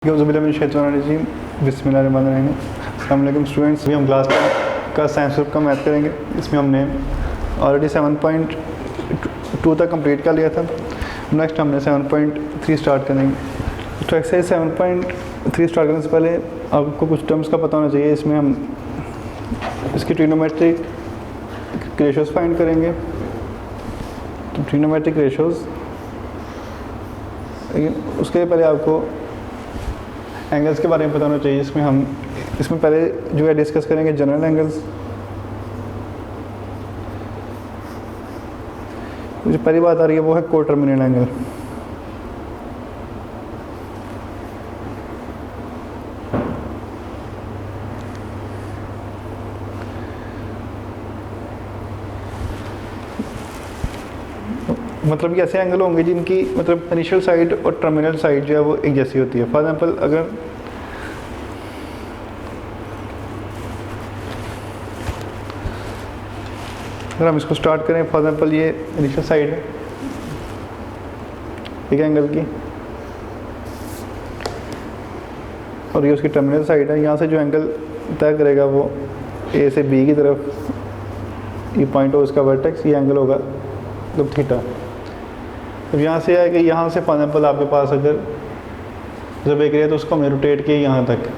बिस्मिल्लाहिर्रहमानिर्रहीम। स्टूडेंट्स, अभी हम क्लास 10 का साइंस ग्रुप का मैथ करेंगे। इसमें हमने ऑलरेडी 7.2 तक कंप्लीट कर लिया था। नेक्स्ट हमने 7.3 स्टार्ट करेंगे। तो एक्सरसाइज 7.3 स्टार्ट करने से पहले आपको कुछ टर्म्स का पता होना चाहिए। इसमें हम इसकी ट्रिग्नोमेट्रिक रेशियोज फाइंड करेंगे। तो ट्रिग्नोमेट्रिक रेशियोज, उसके पहले आपको एंगल्स के बारे में पता होना चाहिए। इसमें पहले जो है डिस्कस करेंगे जनरल एंगल्स। जो पहली बात आ रही है वो है कोटर्मिनल एंगल। मतलब कि ऐसे एंगल होंगे जिनकी मतलब इनिशियल साइड और टर्मिनल साइड जो है वो एक जैसी होती है। फॉर एग्जांपल अगर हम इसको स्टार्ट करें, फॉर एग्जांपल ये इनिशियल साइड है एक एंगल की और ये उसकी टर्मिनल साइड है। यहाँ से जो एंगल तय करेगा वो ए से बी की तरफ, ये पॉइंट हो इसका वर्टेक्स, ये एंगल होगा मतलब थीटा। अब यहाँ से है कि यहाँ से फॉर एग्जांपल आपके पास अगर जब एक रहे तो उसको हमने रोटेट किया यहाँ तक,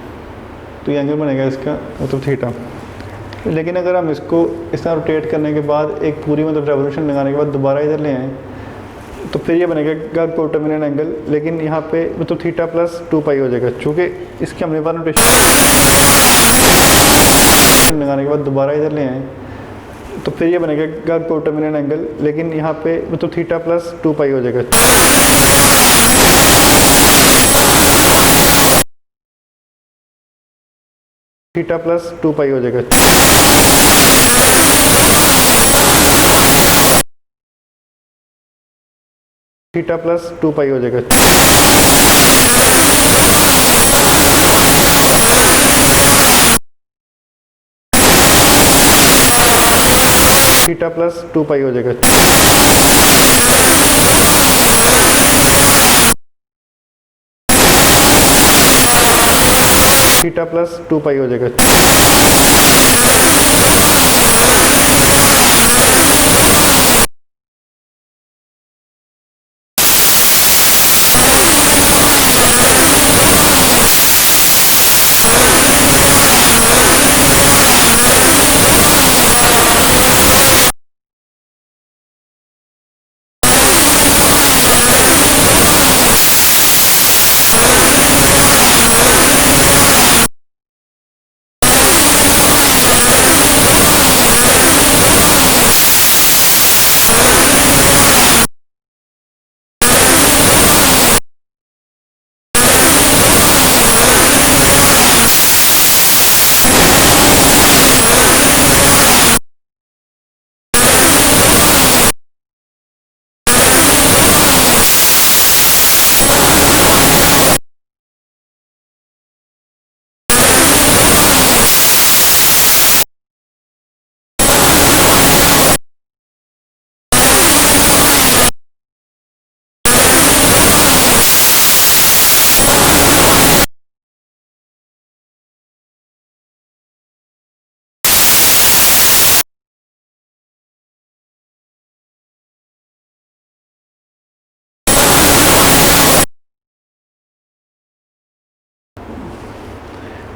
तो ये एंगल बनेगा इसका मतलब थीटा। लेकिन अगर हम इसको इस तरह रोटेट करने के बाद एक पूरी मतलब रेवोल्यूशन लगाने के बाद दोबारा इधर ले आएँ तो फिर ये बनेगा कोटर्मिनल एंगल। लेकिन यहाँ पे मतलब थीटा प्लस 2 पाई हो जाएगा। चूँकि इसके हमने बार रोटेशन लगाने के बाद दोबारा इधर ले आएँ तो फिर ये बनेगा कोटर्मिनल एंगल। लेकिन यहाँ पे मतलब थीटा प्लस 2 पाई हो जाएगा। थीटा प्लस 2 पाई हो जाएगा। थीटा प्लस 2 पाई हो जाएगा। थीटा प्लस 2 पाई हो जाएगा। थीटा प्लस 2 पाई हो जाएगा।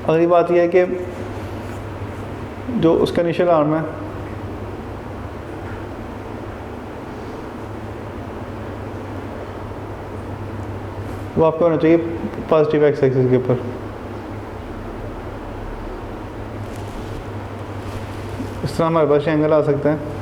अगली बात यह है कि जो उसका इनिशियल आर्म है वो आपको होना चाहिए पॉजिटिव एक्स एक्सिस के ऊपर। इस तरह हमारे पास एंगल आ सकता है।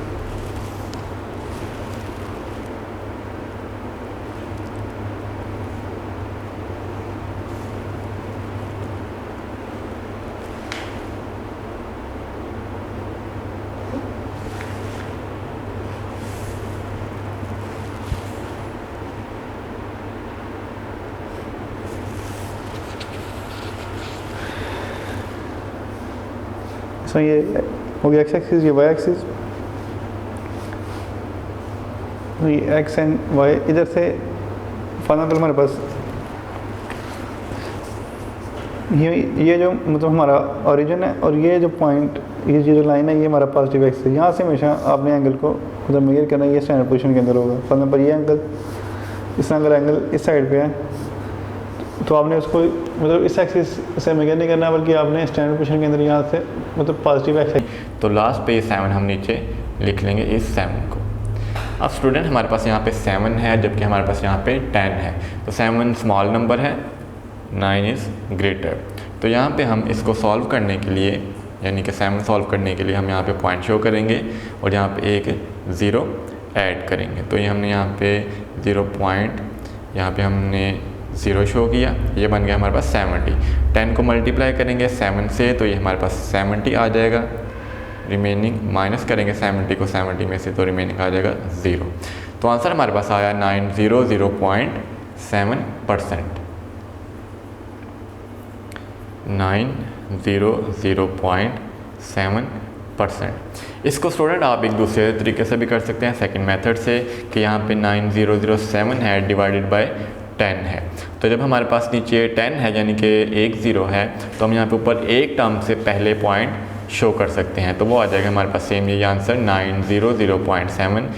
ये हो गया एक्स एक्सिस, ये वाई एक्सिस, ये एक्स एंड वाई। इधर से फॉर एग्जाम्पल हमारे पास ये जो मतलब हमारा ओरिजिन है और ये जो पॉइंट, ये जो लाइन है, ये हमारा पॉजिटिव एक्स है। यहाँ से हमेशा आपने एंगल को मतलब मेजर करना है, ये स्टैंडर्ड पोजीशन के अंदर होगा। फॉर एग्जाम्पल ये एंगल, इस अगर एंगल इस साइड पे है तो आपने उसको मतलब इस एक्सिस से मेजर नहीं करना, बल्कि आपने स्टैंडर्ड पोजीशन के अंदर यहाँ से मतलब पॉजिटिव एक्स है। तो लास्ट पे 7 हम नीचे लिख लेंगे इस 7 को। अब स्टूडेंट हमारे पास यहाँ पे 7 है, जबकि हमारे पास यहाँ पे 10 है। तो 7 स्मॉल नंबर है, 9 इज़ ग्रेटर। तो यहाँ पे हम इसको सॉल्व करने के लिए, यानी कि 7 सॉल्व करने के लिए हम यहाँ पे पॉइंट शो करेंगे और यहाँ पे एक 0 ऐड करेंगे। तो ये हमने यहाँ पे 0 पॉइंट, यहाँ पे हमने 0 शो किया, ये बन गया हमारे पास 70। 10 को मल्टीप्लाई करेंगे 7 से तो ये हमारे पास 70 आ जाएगा। रिमेनिंग माइनस करेंगे 70 को 70 में से तो रिमेनिंग आ जाएगा 0। तो आंसर हमारे पास आया 900.7%। 900.7%। इसको स्टूडेंट आप एक दूसरे तरीके से भी कर सकते हैं, सेकंड मेथड से, कि यहाँ पे 9007 है डिवाइडेड बाय 10 है। तो जब हमारे पास नीचे 10 है यानी कि एक 0 है, तो हम यहाँ पे ऊपर एक टर्म से पहले पॉइंट शो कर सकते हैं। तो वो आ जाएगा हमारे पास सेम ये आंसर 900.7।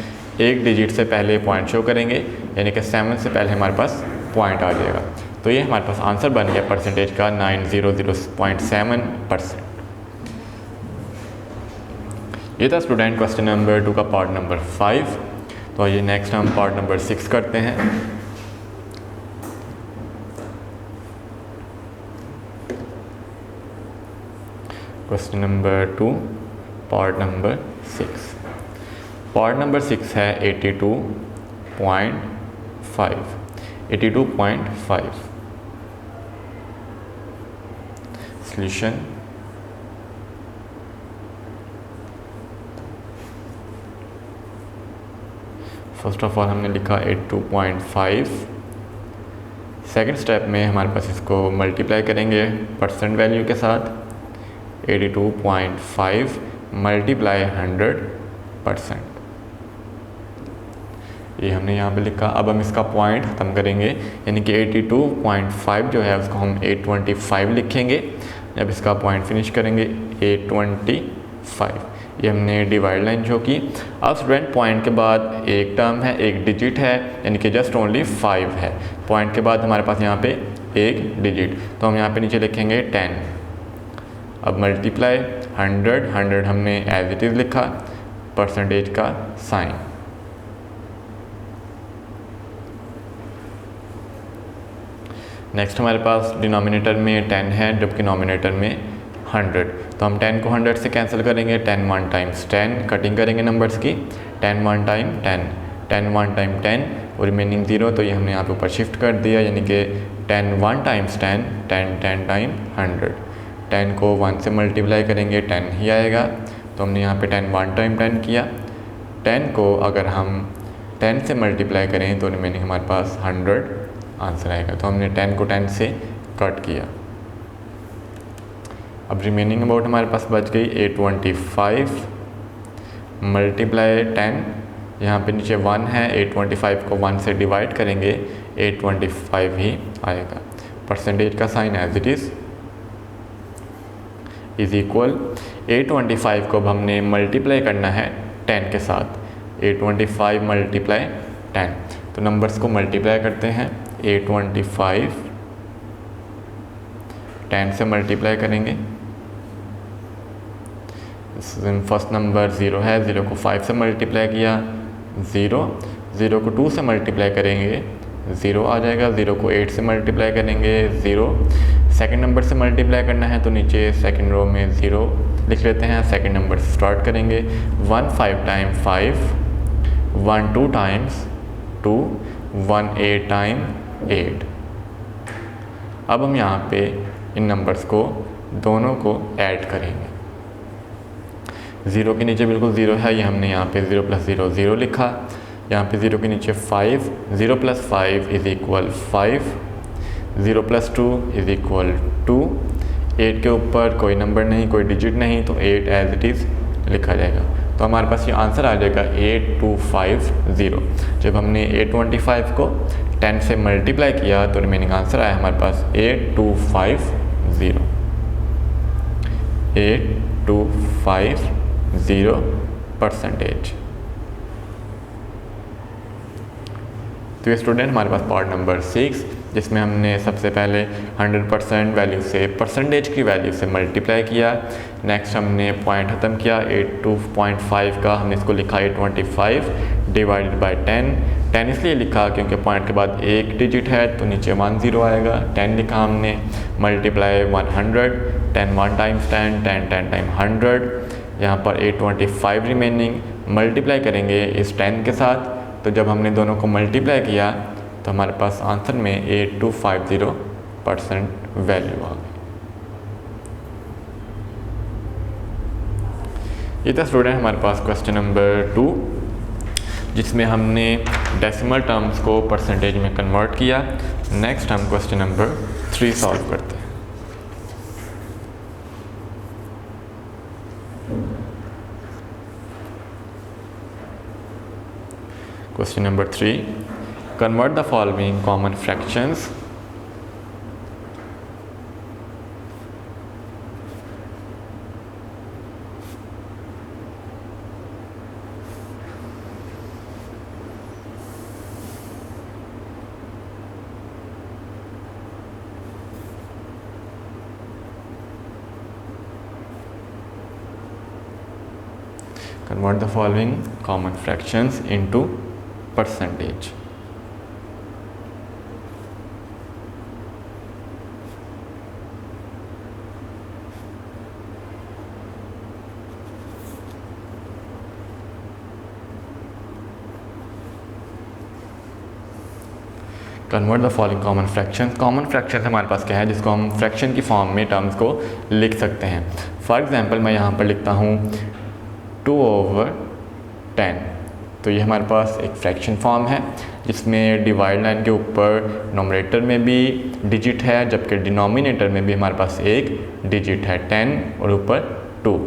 एक डिजिट से पहले पॉइंट शो करेंगे, यानी कि 7 से पहले हमारे पास पॉइंट आ जाएगा। तो ये हमारे पास आंसर बन गया परसेंटेज का 900.7%। ये था स्टूडेंट क्वेश्चन नंबर 2 का पार्ट नंबर 5। तो आइए नेक्स्ट हम पार्ट नंबर 6 करते हैं। Question number 2 part number 6। Part number 6 है 82.5। सॉल्यूशन। फर्स्ट ऑफ ऑल हमने लिखा 82.5। सेकंड स्टेप में हमारे पास इसको मल्टीप्लाई करेंगे परसेंट वैल्यू के साथ। 82.5 मल्टीप्लाई 100%, ये हमने यहाँ पे लिखा। अब हम इसका पॉइंट ख़त्म करेंगे, यानी कि 82.5 जो है उसको हम 825 लिखेंगे। जब इसका पॉइंट फिनिश करेंगे 825, ये हमने डिवाइड लाइन शो की। अब स्टूडेंट पॉइंट के बाद एक टर्म है, एक डिजिट है, यानी कि जस्ट ओनली 5 है। पॉइंट के बाद हमारे पास यहाँ पे एक डिजिट, तो हम यहाँ पे नीचे लिखेंगे 10। अब मल्टीप्लाई 100 हमने एज इट इज़ लिखा, परसेंटेज का साइन। नेक्स्ट हमारे पास डिनोमिनेटर में 10 है, जबकि नोमिनेटर में 100। तो हम 10 को 100 से कैंसिल करेंगे। 10 1 टाइम्स 10, कटिंग करेंगे नंबर्स की। 10 1 टाइम 10, 10 1 टाइम 10 और रिमेनिंग 0। तो ये हमने यहाँ पे ऊपर शिफ्ट कर दिया, यानी कि 10 1 टाइम्स 10, 10 टाइम 100। 10 को 1 से मल्टीप्लाई करेंगे 10 ही आएगा। तो हमने यहाँ पे 10 1 टाइम 10 किया। 10 को अगर हम 10 से मल्टीप्लाई करें तो रिमेनिंग हमारे पास 100 आंसर आएगा। तो हमने 10 को 10 से कट किया। अब रिमेनिंग अमाउंट हमारे पास बच गई 825 मल्टीप्लाई 10, यहाँ पे नीचे 1 है, 825 को 1 से डिवाइड करेंगे 825 ही आएगा। परसेंटेज का sign as it is equal 825 को अब हमने मल्टीप्लाई करना है 10 के साथ। 825 मल्टीप्लाई 10, तो नंबर्स को मल्टीप्लाई करते हैं। 825 10 से मल्टीप्लाई करेंगे। फर्स्ट नंबर 0 है, 0 को 5 से मल्टीप्लाई किया 0 को 2 से मल्टीप्लाई करेंगे 0 आ जाएगा। 0 को 8 से मल्टीप्लाई करेंगे 0। सेकंड नंबर से मल्टीप्लाई करना है तो नीचे सेकंड रो में 0 लिख लेते हैं। सेकंड नंबर से स्टार्ट करेंगे। 1 5 टाइम 5, 1 2 टाइम्स 2, 1 8 टाइम 8। अब हम यहाँ पे इन नंबर्स को दोनों को ऐड करेंगे। 0 के नीचे बिल्कुल 0 है, ये हमने यहाँ पे 0 + 0 0 लिखा। यहाँ पे 0 के नीचे 5, 0 + 5 इज़ इक्वल 5, 0 + 2 इज़ इक्वल 2। 8 के ऊपर कोई नंबर नहीं, कोई डिजिट नहीं, तो 8 एज इट इज़ लिखा जाएगा। तो हमारे पास ये आंसर आ जाएगा 8250। जब हमने 825 को 10 से मल्टीप्लाई किया तो रिमेनिंग आंसर आया हमारे पास 8250। 0, 8250%। तो ये स्टूडेंट हमारे पास पार्ट नंबर 6, जिसमें हमने सबसे पहले 100% वैल्यू से परसेंटेज की वैल्यू से मल्टीप्लाई किया। नेक्स्ट हमने पॉइंट ख़त्म किया 82.5 का, हमने इसको लिखा 825 डिवाइडेड बाय 10। 10 इसलिए लिखा क्योंकि पॉइंट के बाद एक डिजिट है तो नीचे 10 आएगा। 10 लिखा हमने, मल्टीप्लाई 100, 10 1 टाइम्स 10, 10 10 टाइम 100। यहाँ पर 825 रिमेनिंग, मल्टीप्लाई करेंगे इस 10 के साथ। तो जब हमने दोनों को मल्टीप्लाई किया तो हमारे पास आंसर में 8250% वैल्यू आ गई। ये था स्टूडेंट हमारे पास क्वेश्चन नंबर 2, जिसमें हमने डेसिमल टर्म्स को परसेंटेज में कन्वर्ट किया। नेक्स्ट हम क्वेश्चन नंबर 3 सॉल्व करते हैं। Question number 3. Convert the following common fractions into percentage। Convert the following common fraction. Common fraction हमारे पास क्या है, जिसको हम फ्रैक्शन की फॉर्म में टर्म्स को लिख सकते हैं। फॉर एग्जांपल मैं यहाँ पर लिखता हूँ 2/10। तो ये हमारे पास एक फ्रैक्शन फॉर्म है, जिसमें डिवाइड लाइन के ऊपर नोमरेटर में भी डिजिट है, जबकि डिनोमिनेटर में भी हमारे पास एक डिजिट है 10 और ऊपर 2।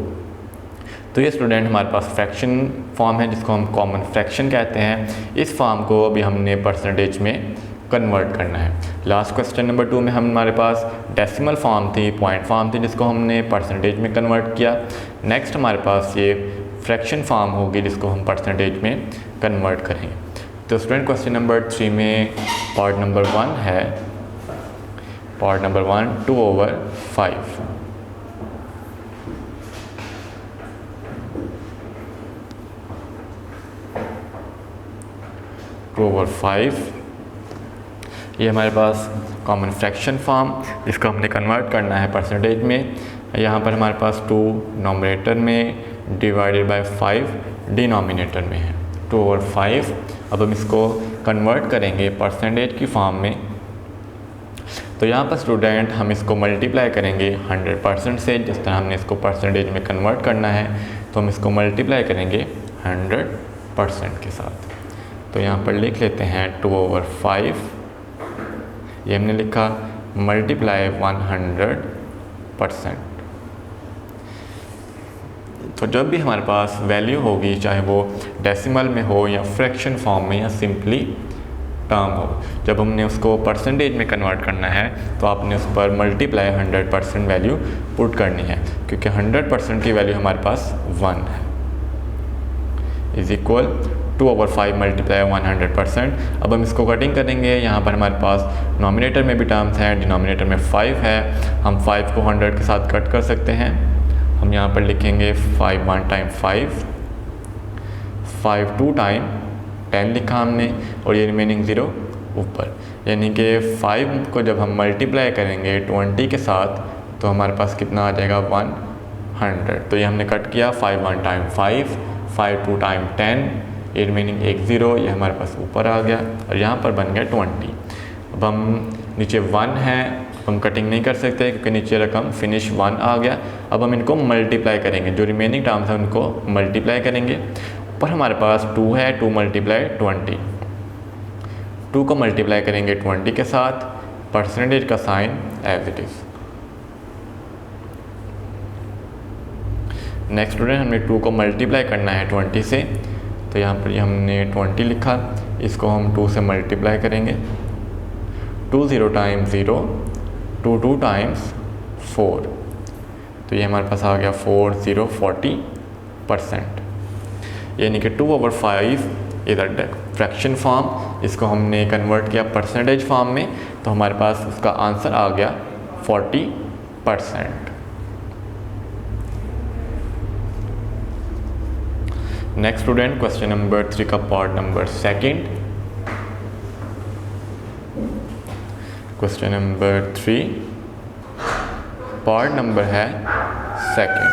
तो ये स्टूडेंट हमारे पास फ्रैक्शन फॉर्म है, जिसको हम कॉमन फ्रैक्शन कहते हैं। इस फॉर्म को अभी हमने परसेंटेज में कन्वर्ट करना है। लास्ट क्वेश्चन नंबर 2 में हमारे पास डेसिमल फॉर्म थी, पॉइंट फॉर्म थी, जिसको हमने परसेंटेज में कन्वर्ट किया। नेक्स्ट हमारे पास ये फ्रैक्शन फॉर्म होगी, जिसको हम परसेंटेज में कन्वर्ट करेंगे। तो स्टूडेंट क्वेश्चन नंबर 3 में पार्ट नंबर 1 है, पार्ट नंबर 1 2/5। ये हमारे पास कॉमन फ्रैक्शन फॉर्म, जिसको हमने कन्वर्ट करना है परसेंटेज में। यहाँ पर हमारे पास 2 नोमरेटर में डिवाइडेड बाय 5 डिनोमिनेटर में है, 2/5। अब हम इसको कन्वर्ट करेंगे परसेंटेज की फॉर्म में। तो यहाँ पर स्टूडेंट हम इसको मल्टीप्लाई करेंगे 100% से। जिस तरह हमने इसको परसेंटेज में कन्वर्ट करना है, तो हम इसको मल्टीप्लाई करेंगे 100% के साथ। तो यहाँ पर लिख लेते हैं 2/5, ये हमने लिखा, मल्टीप्लाई 100%। तो जब भी हमारे पास वैल्यू होगी, चाहे वो डेसिमल में हो या फ्रैक्शन फॉर्म में या सिंपली टर्म हो, जब हमने उसको परसेंटेज में कन्वर्ट करना है तो आपने उस पर मल्टीप्लाई 100% वैल्यू पुट करनी है, क्योंकि 100% की वैल्यू हमारे पास 1 है, इज इक्वल 2/5 मल्टीप्लाई 100%। अब हम इसको कटिंग करेंगे। यहाँ पर हमारे पास नॉमिनेटर में भी टर्म्स हैं, डिनोमिनेटर में 5 है। हम 5 को 100 के साथ कट कर सकते हैं। हम यहाँ पर लिखेंगे 5 1 टाइम 5, 5 2 टाइम 10 लिखा हमने, और ये रिमेनिंग 0 ऊपर, यानी कि 5 को जब हम मल्टीप्लाई करेंगे 20 के साथ तो हमारे पास कितना आ जाएगा 100। तो ये हमने कट किया 5 1 टाइम 5, 5 2 टाइम 10, ये रिमेनिंग 1 0, ये हमारे पास ऊपर आ गया, और यहाँ पर बन गया 20। अब हम नीचे 1 है, हम कटिंग नहीं कर सकते क्योंकि नीचे रकम फिनिश 1 आ गया। अब हम इनको मल्टीप्लाई करेंगे, जो रिमेनिंग टर्म्स हैं उनको मल्टीप्लाई करेंगे। ऊपर हमारे पास 2 है, 2 मल्टीप्लाई 20, 2 को मल्टीप्लाई करेंगे 20 के साथ, परसेंटेज का sign as it is. Next student हमने 2 को मल्टीप्लाई करना है 20 से, तो यहाँ पर हमने 20 लिखा, इसको हम 2 से मल्टीप्लाई करेंगे, 2 0 टाइम 0, 2 2 टाइम्स 4, तो ये हमारे पास आ गया 40% यानी कि 2/5 इज अ फ्रैक्शन फॉर्म। इसको हमने कन्वर्ट किया परसेंटेज फॉर्म में, तो हमारे पास उसका आंसर आ गया 40%। नेक्स्ट स्टूडेंट, क्वेश्चन नंबर 3 का part number 2। Question number 3 part number है 2।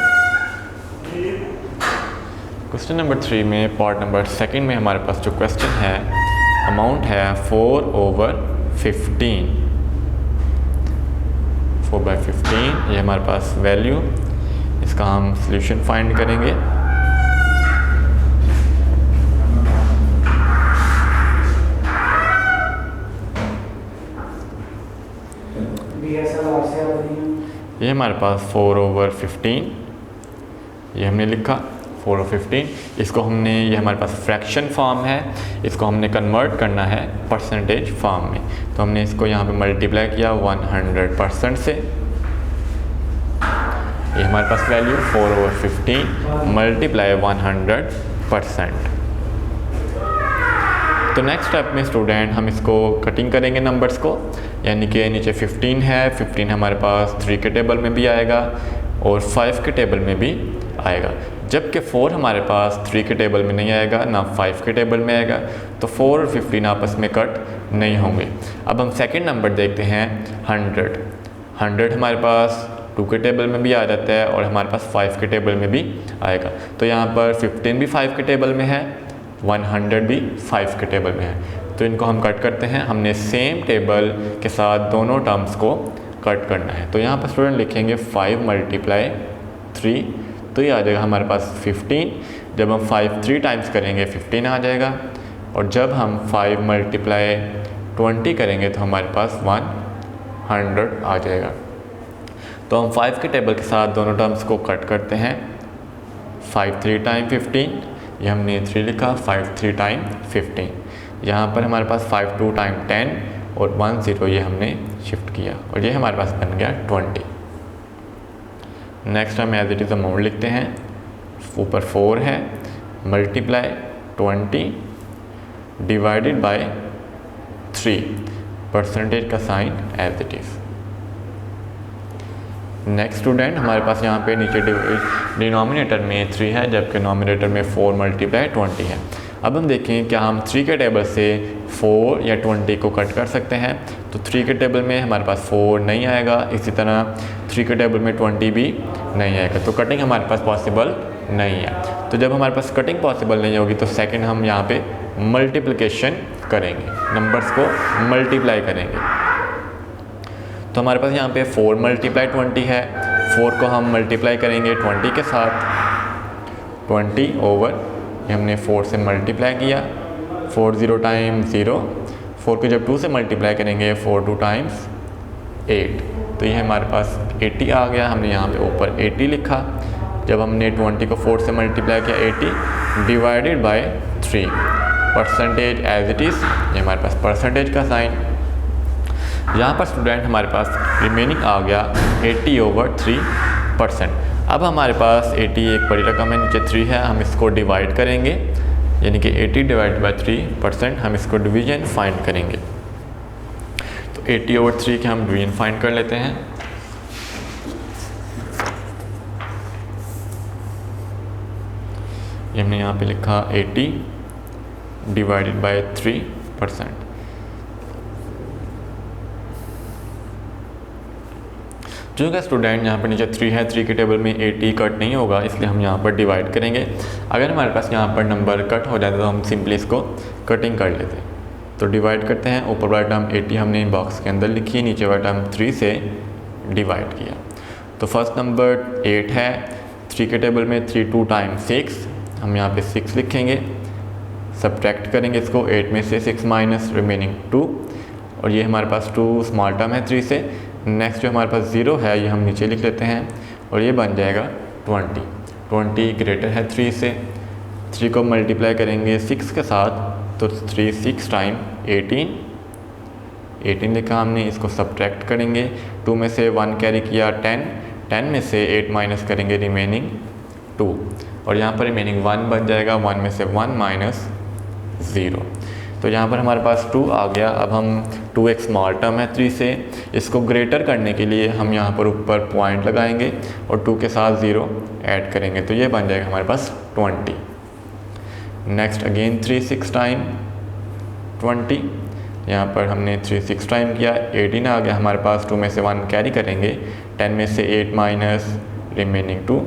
क्वेश्चन नंबर 3 में पार्ट नंबर 2 में हमारे पास जो क्वेश्चन है, अमाउंट है 4/15। 4/15 ये हमारे पास वैल्यू, इसका हम सॉल्यूशन फाइंड करेंगे। ये हमारे पास 4/15 ये हमने लिखा 4/15। इसको हमने, ये हमारे पास फ्रैक्शन फॉर्म है, इसको हमने कन्वर्ट करना है परसेंटेज फॉर्म में, तो हमने इसको यहाँ पे मल्टीप्लाई किया 100% से। ये हमारे पास वैल्यू 4/15 मल्टीप्लाई 100%। तो नेक्स्ट स्टेप में स्टूडेंट हम इसको कटिंग करेंगे नंबर्स को, यानी कि नीचे 15 है, 15 हमारे पास 3 के टेबल में भी आएगा और 5 के टेबल में भी आएगा, जबकि 4 हमारे पास 3 के टेबल में नहीं आएगा ना 5 के टेबल में आएगा, तो 4 और 15 आपस में कट नहीं होंगे। अब हम सेकंड नंबर देखते हैं 100। 100 हमारे पास 2 के टेबल में भी आ जाता है और हमारे पास 5 के टेबल में भी आएगा, तो यहाँ पर 15 भी 5 के टेबल में है, 100 भी 5 के टेबल में है, तो इनको हम कट करते हैं। हमने सेम टेबल के साथ दोनों टर्म्स को कट करना है, तो यहाँ पर स्टूडेंट लिखेंगे 5 × 3, तो ये आ जाएगा हमारे पास 15। जब हम 5 3 टाइम्स करेंगे 15 आ जाएगा, और जब हम 5 × 20 करेंगे तो हमारे पास 100 आ जाएगा। तो हम 5 के टेबल के साथ दोनों टर्म्स को कट करते हैं। 5 3 टाइम 15, ये हमने 3 लिखा, 5 3 टाइम 15। यहाँ पर हमारे पास 5 2 टाइम 10 और 1 0 ये हमने शिफ्ट किया, और ये हमारे पास बन गया 20। नेक्स्ट हम एज इट इज़ अमाउंट लिखते हैं, ऊपर 4 है, मल्टीप्लाई 20 डिवाइडेड बाय 3, परसेंटेज का sign as it is. Next student, हमारे पास यहाँ पे नीचे डिनोमिनेटर में 3 है, जबकि नोमिनेटर में 4 × 20 है। अब हम देखें क्या हम 3 के टेबल से 4 या 20 को कट कर सकते हैं, तो 3 के टेबल में हमारे पास 4 नहीं आएगा, इसी तरह 3 के टेबल में 20 भी नहीं आएगा, तो कटिंग हमारे पास पॉसिबल नहीं है। तो जब हमारे पास कटिंग पॉसिबल नहीं होगी तो सेकंड हम यहाँ पे मल्टीप्लिकेशन करेंगे, नंबर्स को मल्टीप्लाई करेंगे। तो हमारे पास यहाँ पे 4 × 20 है, 4 को हम मल्टीप्लाई करेंगे 20 के साथ, 20 ओवर ये हमने 4 से मल्टीप्लाई किया, 4 0 टाइम 0, 4 को जब 2 से मल्टीप्लाई करेंगे 4 2 टाइम्स 8, तो ये हमारे पास 80 आ गया। हमने यहाँ पे ऊपर 80 लिखा, जब हमने 20 को 4 से मल्टीप्लाई किया 80 divided by 3, percentage as it is, ये हमारे पास परसेंटेज का साइन। यहाँ पर स्टूडेंट हमारे पास रिमेनिंग आ गया 80/3%। अब हमारे पास 80 एक बड़ी रकम है, नीचे 3 है, हम इसको डिवाइड करेंगे, यानी कि 80 डिवाइड बाय 3%, हम इसको डिवीजन फाइंड करेंगे। तो 80/3 के हम डिवीजन फाइंड कर लेते हैं। ये हमने यहाँ पे लिखा 80 डिवाइडेड बाय 3%। जो कि स्टूडेंट यहाँ पर नीचे 3 है, 3 के टेबल में 80 कट नहीं होगा, इसलिए हम यहाँ पर डिवाइड करेंगे। अगर हमारे पास यहाँ पर नंबर कट हो जाता तो हम सिंपली इसको कटिंग कर लेते। तो डिवाइड करते हैं, ऊपर वाला टर्म 80 हमने बॉक्स के अंदर लिखी, नीचे वाला टर्म 3 से डिवाइड किया। तो फर्स्ट नंबर 8 है, 3 के टेबल में 3 2 टाइम 6, हम यहाँ पे 6 लिखेंगे, सब्ट्रैक्ट करेंगे इसको, 8 में से 6 माइनस रिमेनिंग 2, और ये हमारे पास 2 स्मॉल टर्म है 3 से। नेक्स्ट जो हमारे पास 0 है ये हम नीचे लिख लेते हैं, और ये बन जाएगा 20। 20 ग्रेटर है 3 से, 3 को मल्टीप्लाई करेंगे 6 के साथ, तो 3 6 टाइम 18 लिखा हमने, इसको सब्ट्रैक्ट करेंगे, 2 में से 1 कैरी किया 10, 10 में से 8 माइनस करेंगे रिमेनिंग 2, और यहाँ पर रिमेनिंग 1 बन जाएगा, 1 में से 1 माइनस 0। तो यहाँ पर हमारे पास 2 आ गया। अब हम 2 एक स्मॉल टर्म है 3 से, इसको ग्रेटर करने के लिए हम यहाँ पर ऊपर पॉइंट लगाएंगे और 2 के साथ 0 ऐड करेंगे, तो ये बन जाएगा हमारे पास 20। नेक्स्ट अगेन 3 6 टाइम 20, यहाँ पर हमने 3 6 टाइम किया, 18 आ गया हमारे पास। 2 में से 1 कैरी करेंगे, 10 में से 8 माइनस रिमेनिंग 2।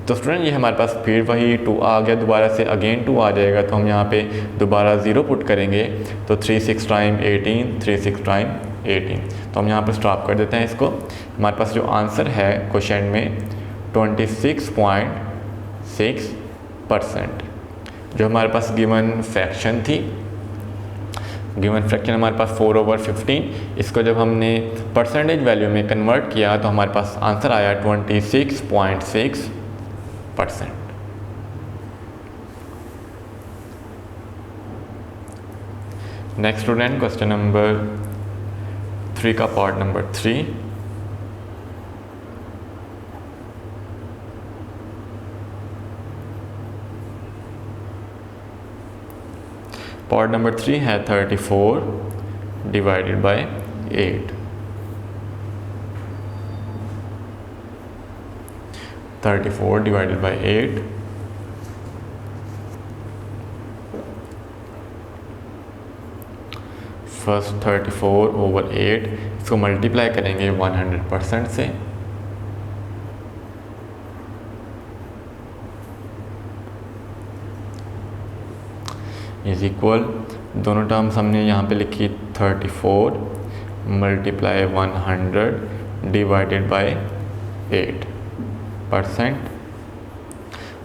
तो स्टूडेंट ये हमारे पास फिर वही 2 आ गया, दोबारा से अगेन 2 आ जाएगा, तो हम यहाँ पे दोबारा 0 पुट करेंगे, तो 3 6 टाइम 18, 3 6 टाइम 18। तो हम यहाँ पर स्टॉप कर देते हैं इसको। हमारे पास जो आंसर है क्वेश्चन में 26.6%। जो हमारे पास गिवन फ्रैक्शन थी, गिवन फ्रैक्शन हमारे पास 4/15, इसको जब हमने परसेंटेज वैल्यू में कन्वर्ट किया तो हमारे पास आंसर आया 26.6%। नेक्स्ट स्टूडेंट क्वेश्चन नंबर 3 का पार्ट नंबर 3। पार्ट नंबर 3 है 34 divided by 8। 34 divided by 8। First 34/8, इसको मल्टीप्लाई करेंगे 100% से, इज इक्वल, दोनों टर्म्स हमने यहाँ पे लिखी 34 मल्टीप्लाई 100 डिवाइडेड बाय 8%।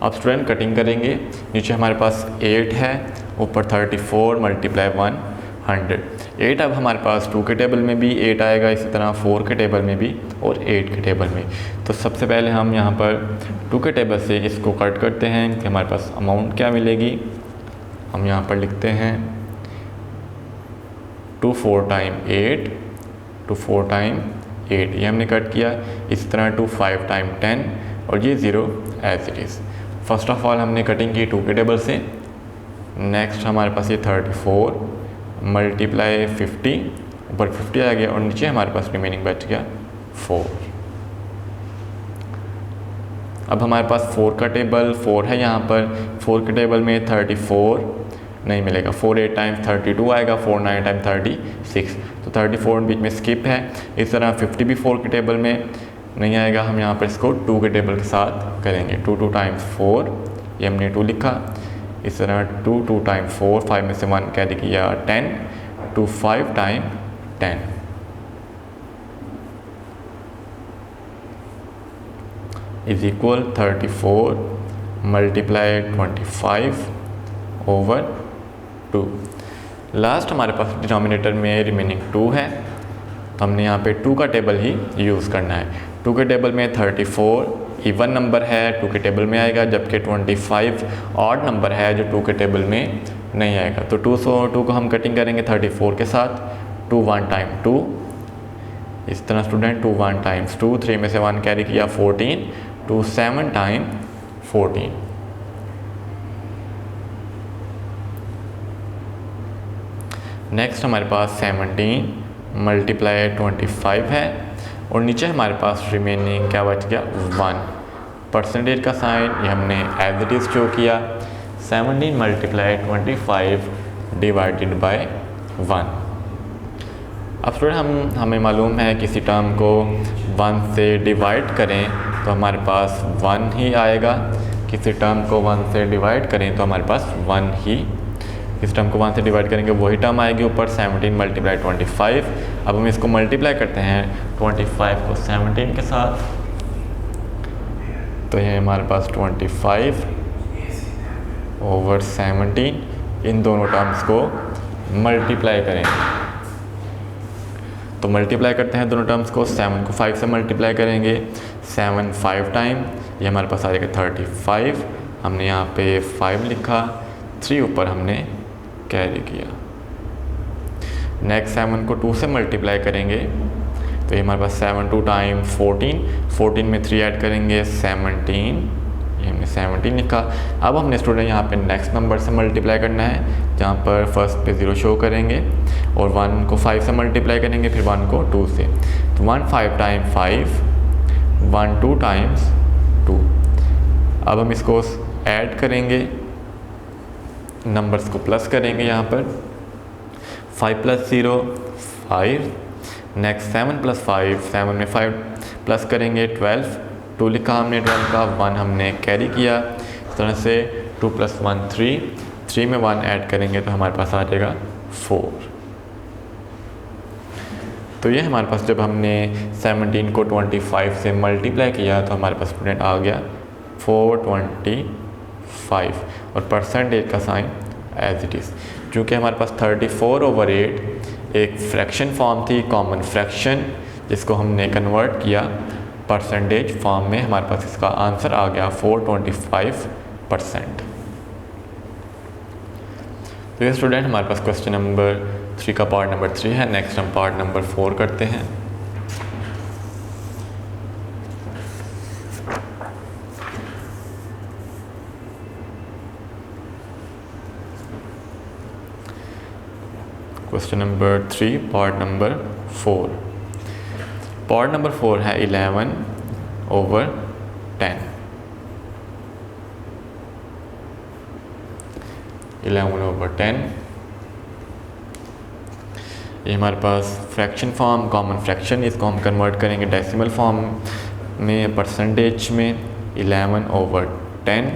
अब स्टूडेंट कटिंग करेंगे, नीचे हमारे पास 8 है, ऊपर 34 मल्टीप्लाई 100। 8 अब हमारे पास 2 के टेबल में भी 8 आएगा, इसी तरह 4 के टेबल में भी और 8 के टेबल में। तो सबसे पहले हम यहाँ पर 2 के टेबल से इसको कट करते हैं कि हमारे पास अमाउंट क्या मिलेगी। हम यहाँ पर लिखते हैं 2 4 टाइम 8, 2 4 टाइम 8, ये हमने कट किया। इस तरह 2 5 टाइम 10 और ये 0 as it is. First of all हमने कटिंग की 2 के टेबल से। नेक्स्ट हमारे पास ये 34 मल्टीप्लाई 50, ऊपर 50 आ गया और नीचे हमारे पास रिमेनिंग बच गया 4। अब हमारे पास 4 का टेबल 4 है, यहाँ पर 4 के टेबल में 34 नहीं मिलेगा, 4 8 टाइम्स 32 आएगा, 4 9 टाइम 36, तो 34 बीच में स्किप है। इस तरह 50 भी 4 के टेबल में नहीं आएगा, हम यहाँ पर इसको 2 के टेबल के साथ करेंगे। 2 2 टाइम्स 4, ये हमने 2 लिखा। इस तरह 2 2 टाइम 4, 5 में से 1 कैरी किया 10, 2 5 time 10 is equal 34 multiply 25/2। Last हमारे पास डिनोमिनेटर में रिमेनिंग 2 है, तो हमने यहाँ पे 2 का टेबल ही यूज़ करना है। 2 के टेबल में 34 इवन नंबर है, 2 के टेबल में आएगा, जबकि 25 ऑड नंबर है जो 2 के टेबल में नहीं आएगा। तो 2 को हम कटिंग करेंगे 34 के साथ। 2 1 टाइम 2, इस तरह स्टूडेंट 2 1 टाइम्स 2, 3 में से 1 कैरी किया 14, 2 7 टाइम 14। नेक्स्ट हमारे पास 17 मल्टीप्लाई 25 है और नीचे हमारे पास रिमेनिंग क्या बच गया 1। परसेंटेज का साइन ये हमने एज इट इज़ शो किया। 17 मल्टीप्लाई 25 डिवाइडेड बाय 1। अब स्टूडेंट हमें मालूम है किसी टर्म को 1 से डिवाइड करें तो हमारे पास 1 ही आएगा, किसी टर्म को 1 से डिवाइड करें तो हमारे पास 1 ही, इस टर्म को 1 से डिवाइड करेंगे वही टर्म आएगी ऊपर। 17 मल्टीप्लाई 25। अब हम इसको मल्टीप्लाई करते हैं 25 को 17 के साथ, तो ये हमारे पास 25/17, इन दोनों टर्म्स को मल्टीप्लाई करेंगे। तो मल्टीप्लाई करते हैं दोनों टर्म्स को, 7 को 5 से मल्टीप्लाई करेंगे, 7 5 टाइम, ये हमारे पास आ जाएगा 35। हमने यहाँ पे 5 लिखा, 3 ऊपर हमने कैरी किया। नेक्स्ट 7 को 2 से मल्टीप्लाई करेंगे, तो ये हमारे पास 7 2 टाइम्स 14, 14 में 3 ऐड करेंगे 17, ये हमने 17 लिखा। अब हमने स्टूडेंट यहाँ पे नेक्स्ट नंबर से मल्टीप्लाई करना है, जहाँ पर फर्स्ट पे 0 शो करेंगे और 1 को 5 से मल्टीप्लाई करेंगे, फिर 1 को 2 से। तो 1 5 टाइम 5, 1 2 टाइम्स 2। अब हम इसको ऐड करेंगे, नंबर्स को प्लस करेंगे यहाँ पर। 5 + 0 5, नेक्स्ट 7 + 5, 7 में 5 प्लस करेंगे 12, 2 लिखा हमने 12 का, 1 हमने कैरी किया। इस तरह से 2 + 1 3, 3 में 1 ऐड करेंगे तो हमारे पास आ जाएगा 4। तो ये हमारे पास जब हमने 17 को 25 से मल्टीप्लाई किया तो हमारे पास स्टूडेंट आ गया 425 और परसेंटेज का साइन एज इट इज़। चूँकि हमारे पास 34/8 एक फ्रैक्शन फॉर्म थी, कॉमन फ्रैक्शन, जिसको हमने कन्वर्ट किया परसेंटेज फॉर्म में, हमारे पास इसका आंसर आ गया 425%। तो ये स्टूडेंट हमारे पास क्वेश्चन नंबर 3 का पार्ट नंबर 3 है। नेक्स्ट हम पार्ट नंबर 4 करते हैं। Question number 3 part number 4। Part number 4 है 11/10। 11/10 ये हमारे पास फ्रैक्शन फॉर्म, कॉमन फ्रैक्शन, इसको हम कन्वर्ट करेंगे डेसिमल फॉर्म में, परसेंटेज में। 11/10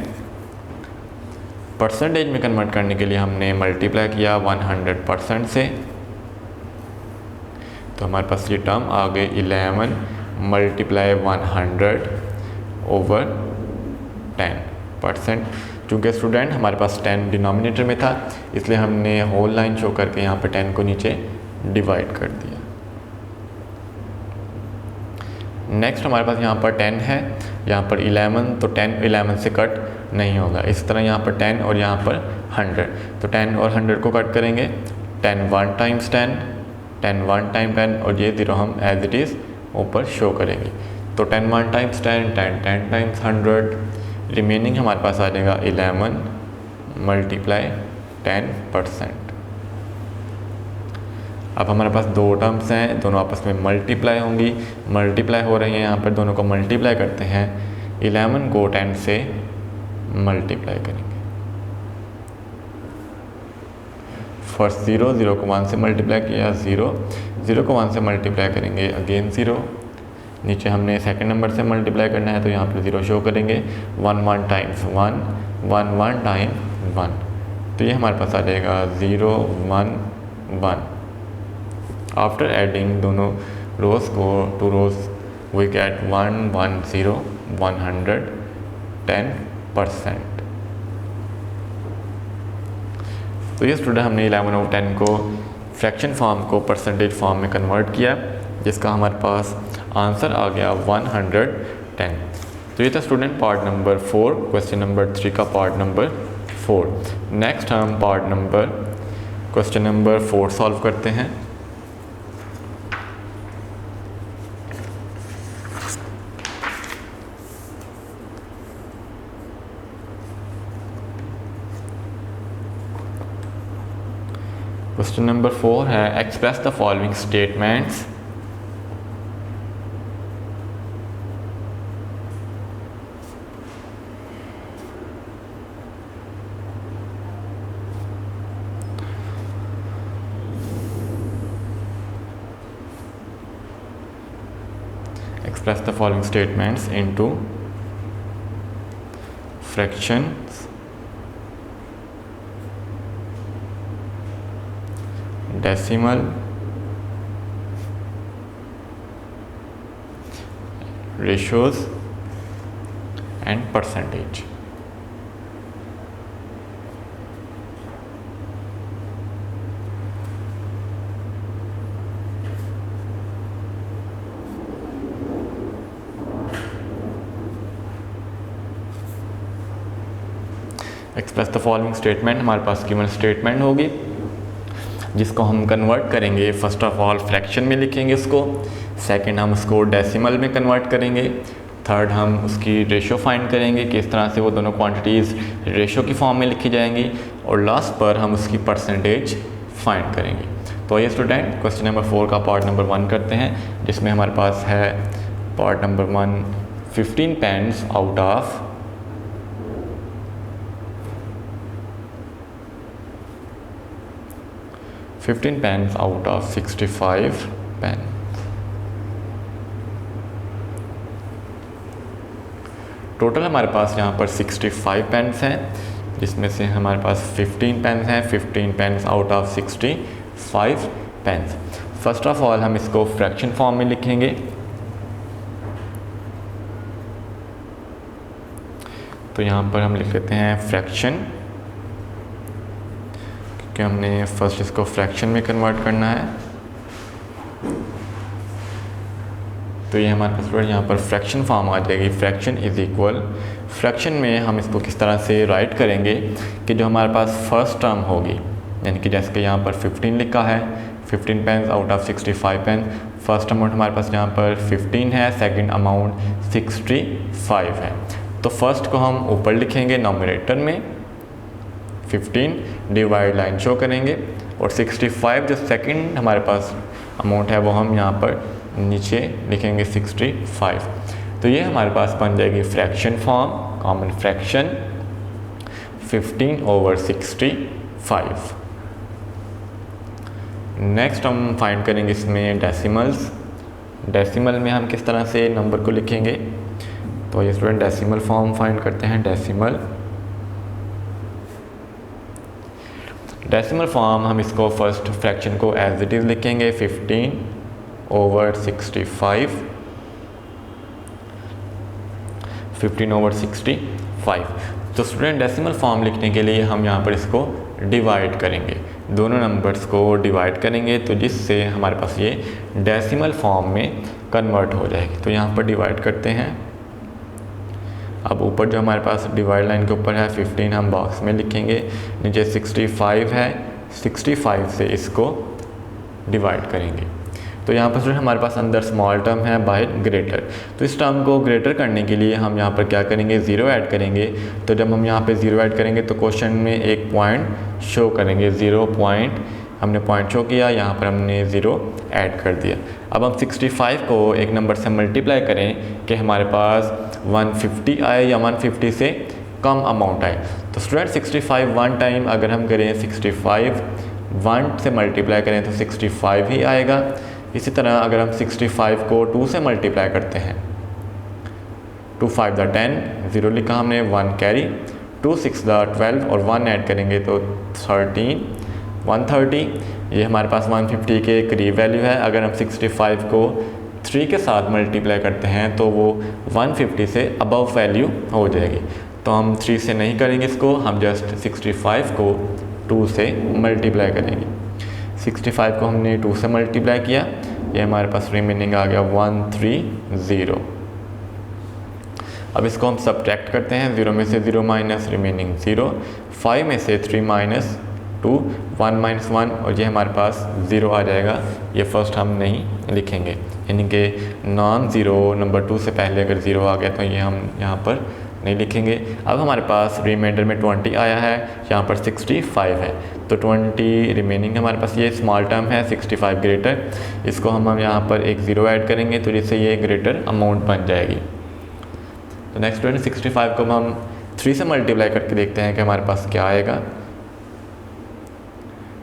परसेंटेज में कन्वर्ट करने के लिए हमने मल्टीप्लाई किया 100% से, तो हमारे पास ये टर्म आ गई 11 × 100/10%। चूँकि स्टूडेंट हमारे पास 10 डिनोमिनेटर में था, इसलिए हमने होल लाइन शो करके यहाँ पर 10 को नीचे डिवाइड कर दिया। नेक्स्ट हमारे पास यहाँ पर 10 है, यहाँ पर 11, तो 10 11 से कट नहीं होगा। इस तरह यहाँ पर 10 और यहाँ पर 100, तो 10 और 100 को कट करेंगे। 10 1 टाइम्स 10, 10 1 टाइम 10, और ये 0 हम एज इट इज़ ऊपर शो करेंगे। तो 10 1 टाइम्स 10, 10 10 टाइम्स 100, रिमेनिंग हमारे पास आ जाएगा 11 × 10%। अब हमारे पास दो टर्म्स हैं, दोनों आपस में मल्टीप्लाई होंगी, मल्टीप्लाई हो रही हैं, यहाँ पर दोनों को मल्टीप्लाई करते हैं। 11 को 10 से मल्टीप्लाई करेंगे। फर्स्ट 0, 0 को 1 से मल्टीप्लाई किया 0, 0 को 1 से मल्टीप्लाई करेंगे अगेन 0। नीचे हमने सेकंड नंबर से मल्टीप्लाई करना है, तो यहाँ पर 0 शो करेंगे। 1 1 टाइम्स 1, 1 1 टाइम 1, तो ये हमारे पास आ जाएगा 0 1 1। आफ्टर एडिंग दोनों रोज़ को, टू रोज़ वी गेट 110 110%। तो ये स्टूडेंट हमने 11/10 को फ्रैक्शन फॉर्म को परसेंटेज फॉर्म में कन्वर्ट किया, जिसका हमारे पास आंसर आ गया 110। तो ये था student part number 4, question number 3 का पार्ट नंबर 4। नेक्स्ट हम part number question number 4 solve करते हैं। क्वेश्चन नंबर 4 है express the following statements into fractions, decimal, ratios and percentage। Express the following statement हमारे पास गिवन स्टेटमेंट होगी, जिसको हम convert करेंगे। फर्स्ट ऑफ ऑल फ्रैक्शन में लिखेंगे इसको, सेकंड हम उसको डेसिमल में कन्वर्ट करेंगे, थर्ड हम उसकी रेशो फाइंड करेंगे कि इस तरह से वो दोनों क्वांटिटीज़ रेशो की फॉर्म में लिखी जाएंगी, और लास्ट पर हम उसकी परसेंटेज फाइंड करेंगे। तो ये स्टूडेंट क्वेश्चन नंबर 4 का पार्ट नंबर 1 करते हैं, जिसमें हमारे पास है part number 1 15 pens out of 65 pen. Total हमारे पास यहाँ पर 65 पेन्स हैं, जिसमें से हमारे पास 15 पेन्स हैं, 15 pens out of 65 pens. First of all हम इसको फ्रैक्शन फॉर्म में लिखेंगे। तो यहाँ पर हम लिख लेते हैं फ्रैक्शन, क्योंकि हमने फर्स्ट इसको फ्रैक्शन में कन्वर्ट करना है। तो ये हमारे पास यहाँ पर फ्रैक्शन फॉर्म आ जाएगी, फ्रैक्शन इज इक्वल। फ्रैक्शन में हम इसको किस तरह से राइट करेंगे कि जो हमारे पास फर्स्ट टर्म होगी, यानी कि जैसे कि यहाँ पर 15 लिखा है, 15 pens out of 65 pen. First amount हमारे पास यहाँ पर 15 है, सेकंड अमाउंट 65 है। तो फर्स्ट को हम ऊपर लिखेंगे नॉमिनेटर में, 15 डिवाइड लाइन शो करेंगे, और 65 जो सेकंड हमारे पास अमाउंट है वो हम यहाँ पर नीचे लिखेंगे 65। तो ये हमारे पास बन जाएगी fraction form, common fraction 15/65। Next हम फाइंड करेंगे इसमें डेसिमल्स। डेसिमल में हम किस तरह से नंबर को लिखेंगे, तो ये स्टूडेंट डेसिमल फॉर्म फाइंड करते हैं। डेसिमल फॉर्म हम इसको फर्स्ट फ्रैक्शन को एज इट इज़ लिखेंगे 15/65। 15/65। तो स्टूडेंट डेसिमल फॉर्म लिखने के लिए हम यहाँ पर इसको डिवाइड करेंगे, दोनों नंबर्स को डिवाइड करेंगे, तो जिससे हमारे पास ये डेसिमल फॉर्म में कन्वर्ट हो जाएगी। तो यहाँ पर डिवाइड करते हैं। अब ऊपर जो हमारे पास डिवाइड लाइन के ऊपर है 15 हम बॉक्स में लिखेंगे, नीचे 65 है, 65 से इसको डिवाइड करेंगे। तो यहाँ पर हमारे पास अंदर स्मॉल टर्म है बाय ग्रेटर, तो इस टर्म को ग्रेटर करने के लिए हम यहाँ पर क्या करेंगे, 0 ऐड करेंगे। तो जब हम यहाँ पे 0 ऐड करेंगे तो क्वेश्चन में एक पॉइंट शो करेंगे, 0 पॉइंट हमने पॉइंट शो किया, यहाँ पर हमने 0 ऐड कर दिया। अब हम 65 को एक नंबर से मल्टीप्लाई करें कि हमारे पास 150 आए या 150 से कम अमाउंट आए। तो स्टूडेंट 65 वन टाइम अगर हम करें 65 1 से मल्टीप्लाई करें तो 65 ही आएगा। इसी तरह अगर हम 65 को 2 से मल्टीप्लाई करते हैं, 2 5 द 10, 0 लिखा हमने, 1 कैरी, 2 6 द 12 और 1 ऐड करेंगे तो 13, 130। ये हमारे पास 150 के करीब वैल्यू है। अगर हम 65 को 3 के साथ मल्टीप्लाई करते हैं तो वो 150 से अबव वैल्यू हो जाएगी। तो हम 3 से नहीं करेंगे इसको, हम जस्ट 65 को 2 से मल्टीप्लाई करेंगे। 65 को हमने 2 से मल्टीप्लाई किया, ये हमारे पास रिमेनिंग आ गया 130। अब इसको हम सब्ट्रैक्ट करते हैं, 0 में से 0 माइनस रिमेनिंग 0, 5 में से 3 माइनस 2, 1 माइनस 1, और ये हमारे पास 0 आ जाएगा। ये फर्स्ट हम नहीं लिखेंगे, यानी कि नॉन ज़ीरो नंबर 2 से पहले अगर 0 आ गया तो ये हम यहाँ पर नहीं लिखेंगे। अब हमारे पास रिमाइंडर में 20 आया है, यहाँ पर 65 है, तो 20 रिमेनिंग हमारे पास ये स्मॉल टर्म है 65 ग्रेटर, इसको हम यहाँ पर एक 0 ऐड करेंगे तो जिससे ये ग्रेटर अमाउंट बन जाएगी। तो नेक्स्ट 65 को हम 3 से मल्टीप्लाई करके देखते हैं कि हमारे पास क्या आएगा।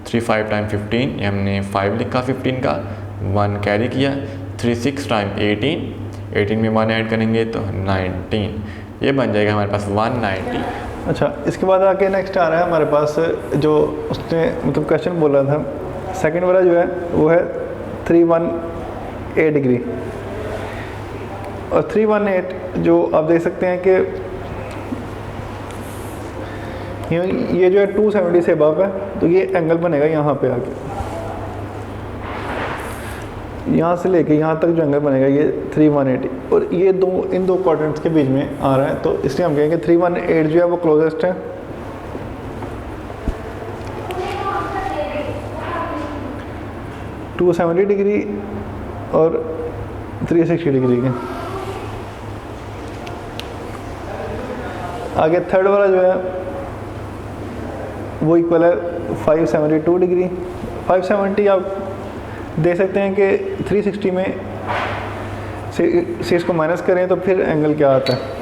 3 5 टाइम 15, ये हमने 5 लिखा 15 का, 1 कैरी किया, 3 6 टाइम 18, 18 में 1 ऐड करेंगे तो 19, ये बन जाएगा हमारे पास 190। अच्छा, इसके बाद आके नेक्स्ट आ रहा है हमारे पास जो उसने मतलब क्वेश्चन बोला था, सेकंड वाला जो है वो है 318 डिग्री, और 318 जो आप देख सकते हैं कि ये जो है 270 से अबव है, तो ये एंगल बनेगा यहाँ पे आके, यहाँ से लेके यहाँ तक जो एंगल बनेगा ये 318, और ये इन दो क्वाड्रेंट्स के बीच में आ रहा है, तो इसलिए हम कहेंगे 318 जो है वो क्लोजेस्ट है। टू 270 डिग्री और 360 डिग्री के। आगे थर्ड वाला जो है वो इक्वल है 572 डिग्री। 570 आप देख सकते हैं कि 360 में से इसको माइनस करें तो फिर एंगल क्या आता है।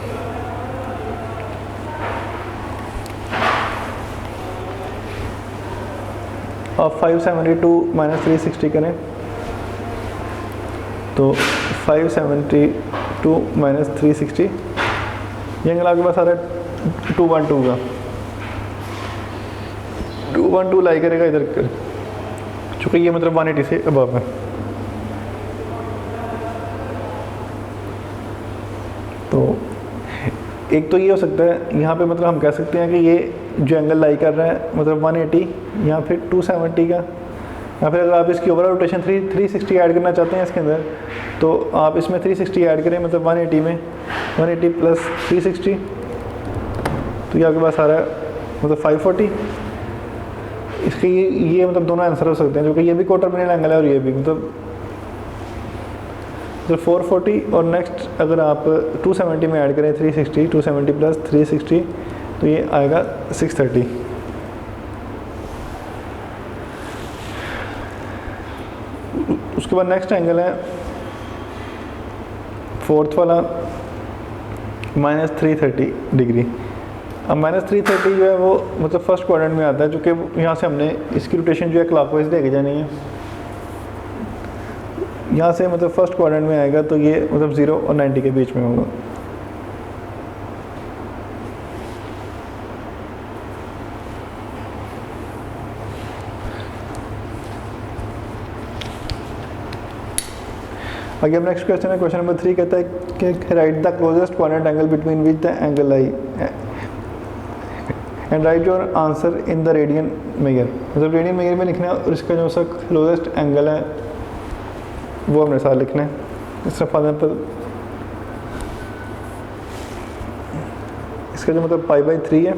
आप 572 माइनस 360 करें तो 572 माइनस 360 ये एंगल आपके पास आ रहा है 212 का। 212 लाई करेगा इधर कर, चूँकि ये मतलब 180 से अबव है। तो एक तो ये हो सकता है यहाँ पे मतलब हम कह सकते हैं कि ये जो एंगल लाई कर रहा है मतलब 180 या फिर 270 का, या फिर अगर आप इसकी ओवरऑल रोटेशन 360 ऐड करना चाहते हैं इसके अंदर तो आप इसमें 360 ऐड करें, मतलब 180 में 180 प्लस 360 तो ये आपके पास आ रहा है मतलब 540। इसके ये मतलब दोनों आंसर हो सकते हैं, जो कि ये भी क्वार्टर टर्मिनल एंगल है और ये भी मतलब 440। और नेक्स्ट अगर आप 270 में ऐड करें 360, 270 प्लस 360 तो ये आएगा 630। उसके बाद नेक्स्ट एंगल है फोर्थ वाला माइनस 330 डिग्री। अब माइनस 330 जो है वो मतलब फर्स्ट क्वाड्रेंट में आता है, जो कि यहाँ से हमने इसकी रोटेशन जो है क्लॉकवाइज लेके जानी है। यहाँ से मतलब फर्स्ट क्वाड्रेंट में आएगा तो ये मतलब 0 और 90 के बीच में होगा। आगे अब नेक्स्ट क्वेश्चन है, क्वेश्चन नंबर 3 कहता है कि right the closest quadrant angle between which the angle I and right your answer in the radian major. मतलब रेडियन मेजर में लिखना है और इसका जो सा क्लोजेस्ट एंगल है वो हमने साथ लिखना है। इस तरह फॉर एग्जाम्पल इसका जो मतलब π/3 है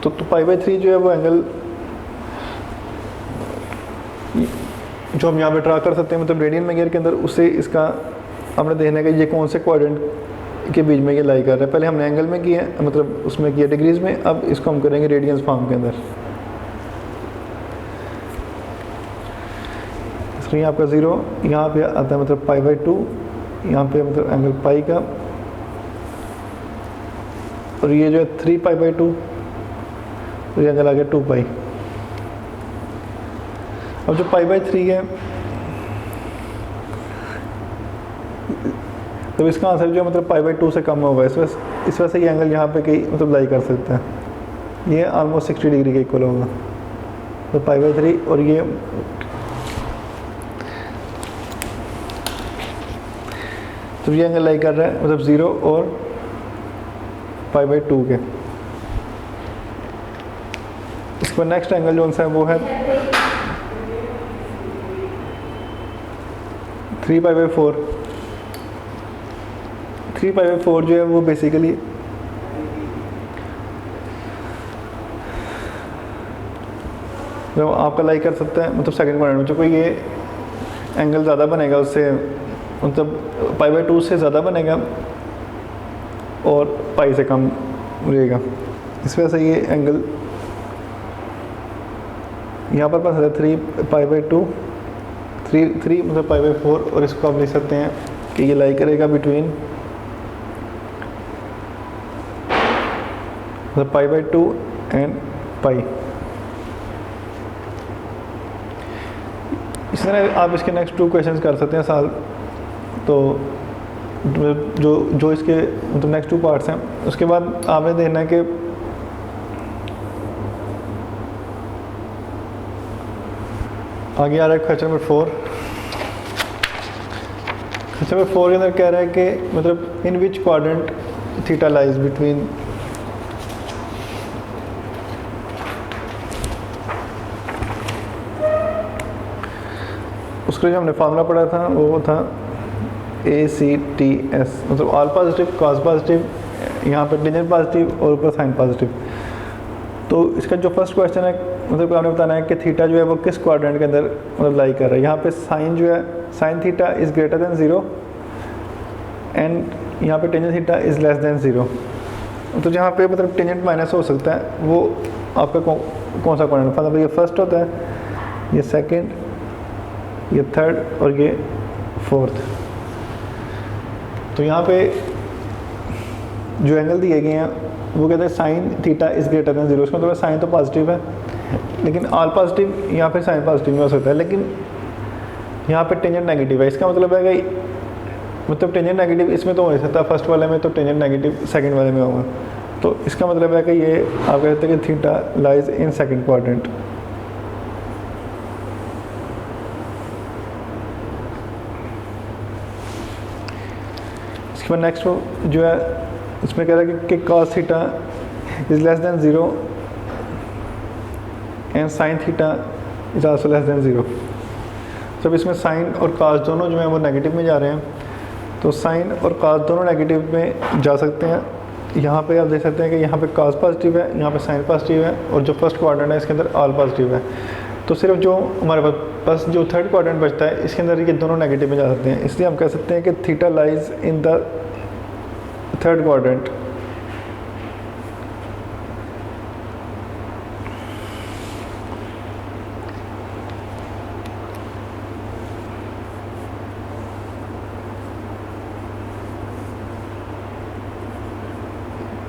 तो π/3 जो है वो एंगल जो हम यहाँ पे ट्रा कर सकते हैं मतलब रेडियन मेजर के अंदर, उससे इसका हमने देखना है कि ये कौन से क्वाड्रेंट के बीच में ये लाई कर रहा है। पहले हमने एंगल में किया मतलब उसमें किया डिग्रीज में, अब इसको हम करेंगे रेडियंस फॉर्म के अंदर। इसलिए आपका 0 यहाँ पे आता है मतलब π/2, यहाँ पे मतलब एंगल पाई का, और ये जो है 3π/2 और ये एंगल आ गया 2π। अब जो π/3 है तो इसका आंसर जो मतलब π/2 से कम होगा। इस वजह से ये एंगल यहाँ पे कहीं मतलब लाई कर सकता है। ये ऑलमोस्ट 60 डिग्री के इक्वल होगा तो π/3, और ये तो ये एंगल लाई कर रहा है मतलब 0 और π/2 के। इसके बाद नेक्स्ट एंगल जो सा है वो है 3π/4। 3π/4 जो है वो बेसिकली जो आपका लाई कर सकता है मतलब सेकंड क्वाड्रेंट में, जो कोई ये एंगल ज़्यादा बनेगा उससे मतलब π/2 से ज़्यादा बनेगा और पाई से कम रहेगा। इस वजह से ये एंगल यहाँ पर पास है 3π/2 3 मतलब π/4, और इसको आप लिख सकते हैं कि ये लाई करेगा बिटवीन मतलब π/2 एंड पाई। इस तरह आप इसके नेक्स्ट 2 क्वेश्चंस कर सकते हैं साल। तो जो इसके मतलब नेक्स्ट 2 पार्ट्स हैं, उसके बाद आपने देखना है कि आगे आ रहा है क्वेश्चन नंबर 4। क्वेश्चन नंबर 4 के अंदर कह रहा है कि मतलब in which quadrant theta lies between उसका जो हमने फार्मूला पढ़ा था वो था ACTS, मतलब ऑल पॉजिटिव, कॉस पॉजिटिव, यहाँ पर टेंजेंट पॉजिटिव और ऊपर साइन पॉजिटिव। तो इसका जो फर्स्ट क्वेश्चन है मतलब आपने बताना है कि थीटा जो है वो किस क्वाड्रेंट के अंदर मतलब लाई कर रहा है। यहाँ पे साइन जो है, sine theta is greater than 0 and यहाँ पे tangent theta is less than 0। तो जहाँ पे मतलब टेंजेंट माइनस हो सकता है वो आपका कौन सा क्वाड्रेंट, मतलब ये फर्स्ट होता है, ये सेकंड, ये थर्ड और ये फोर्थ। तो यहाँ पे जो एंगल दिए गए हैं वो कहते हैं sine theta is greater than 0। इसका मतलब साइन तो पॉजिटिव है, लेकिन ऑल पॉजिटिव या फिर साइन पॉजिटिव में हो सकता है, लेकिन यहाँ पे टेंजेंट नेगेटिव है। इसका मतलब है कि मतलब टेंजेंट नेगेटिव इसमें तो हो नहीं सकता, फर्स्ट वाले में तो टेंजेंट नेगेटिव सेकंड वाले में होगा। तो इसका मतलब है कि ये आप कहते हैं कि theta lies in second quadrant. इसके बाद नेक्स्ट जो है इसमें कह रहा है कि cos theta is less than 0 and sign theta is also less than 0। जब इसमें साइन और cos दोनों जो है वो नेगेटिव में जा रहे हैं, तो साइन और cos दोनों नेगेटिव में जा सकते हैं। यहाँ पे आप देख सकते हैं कि यहाँ पे cos पॉजिटिव है, यहाँ पे साइन पॉजिटिव है, और जो फर्स्ट क्वाड्रेंट है इसके अंदर ऑल पॉजिटिव है। तो सिर्फ जो हमारे पास जो थर्ड क्वाड्रेंट बचता है इसके अंदर ये दोनों नेगेटिव में जा सकते हैं। इसलिए हम कह सकते हैं कि theta lies in the third quadrant.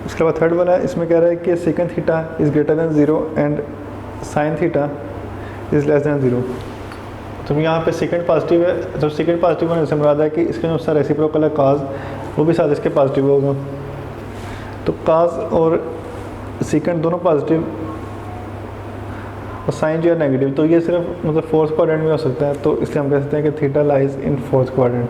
इसके बाद थर्ड वाला है, इसमें कह रहा है कि second theta is greater than 0 and sine theta is less than 0। तो यहाँ पे सेकंड पॉजिटिव है, तो सेकंड पॉजिटिव होने से मुराद है कि इसका जो सा रेसिप्रोकल है cos वो भी साथ इसके पॉजिटिव होगा। तो cos और सेकंड दोनों पॉजिटिव और साइन जो है नेगेटिव, तो ये सिर्फ मतलब फोर्थ क्वाड्रेंट में हो सकता है। तो इसलिए हम कह सकते हैं कि theta lies in fourth quadrant.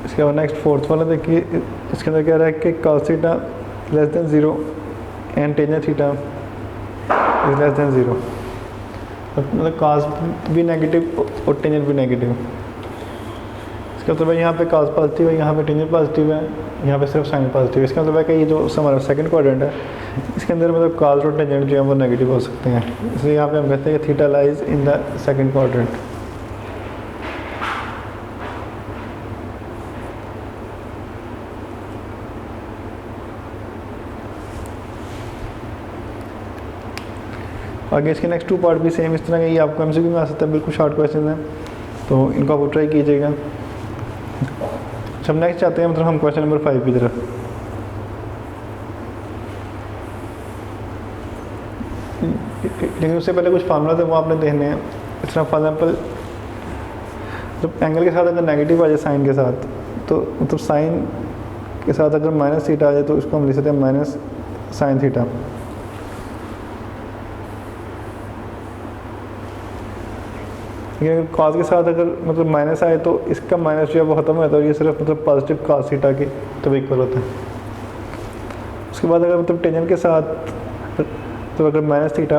इसके बाद नेक्स्ट फोर्थ वाला देखिए, इसके अंदर कह रहा है कि cos theta less than 0 and tangent theta is less than 0। मतलब cos भी नेगेटिव और टेंजेंट भी नेगेटिव। इसका मतलब है यहाँ पे cos पॉजिटिव है, यहाँ पे टेंजेंट पॉजिटिव है, यहाँ पे सिर्फ साइन पॉजिटिव है। इसका मतलब है कि ये जो हमारा सेकंड क्वाड्रेंट है इसके अंदर मतलब cos और टेंजेंट जो है वो नेगेटिव हो सकते हैं। इसलिए यहाँ पे हम कहते हैं कि theta lies in the second quadrant. आगे इसके नेक्स्ट टू पार्ट भी सेम इस तरह के, ये आपको एमसीक्यू में आ सकता है, बिल्कुल शॉर्ट क्वेश्चन हैं, तो इनको आप ट्राई कीजिएगा। जब नेक्स्ट आते हैं मतलब हम क्वेश्चन नंबर 5 की तरफ। लेकिन उससे पहले कुछ फार्मूला थे वो आपने देखने हैं। इस तरह फॉर एग्जाम्पल जब एंगल के साथ अगर नेगेटिव आ जाए साइन के साथ, तो मतलब साइन के साथ अगर माइनस थीटा आ जाए तो इसको हम लिख सकते हैं माइनस साइन थीटा। लेकिन अगर cos के साथ अगर मतलब माइनस आए तो इसका माइनस जो है वो ख़त्म हो जाता है और ये सिर्फ मतलब पॉजिटिव cos थीटा के तब इक्वल होता है। उसके बाद अगर मतलब टेंजेंट के साथ तो अगर माइनस थीटा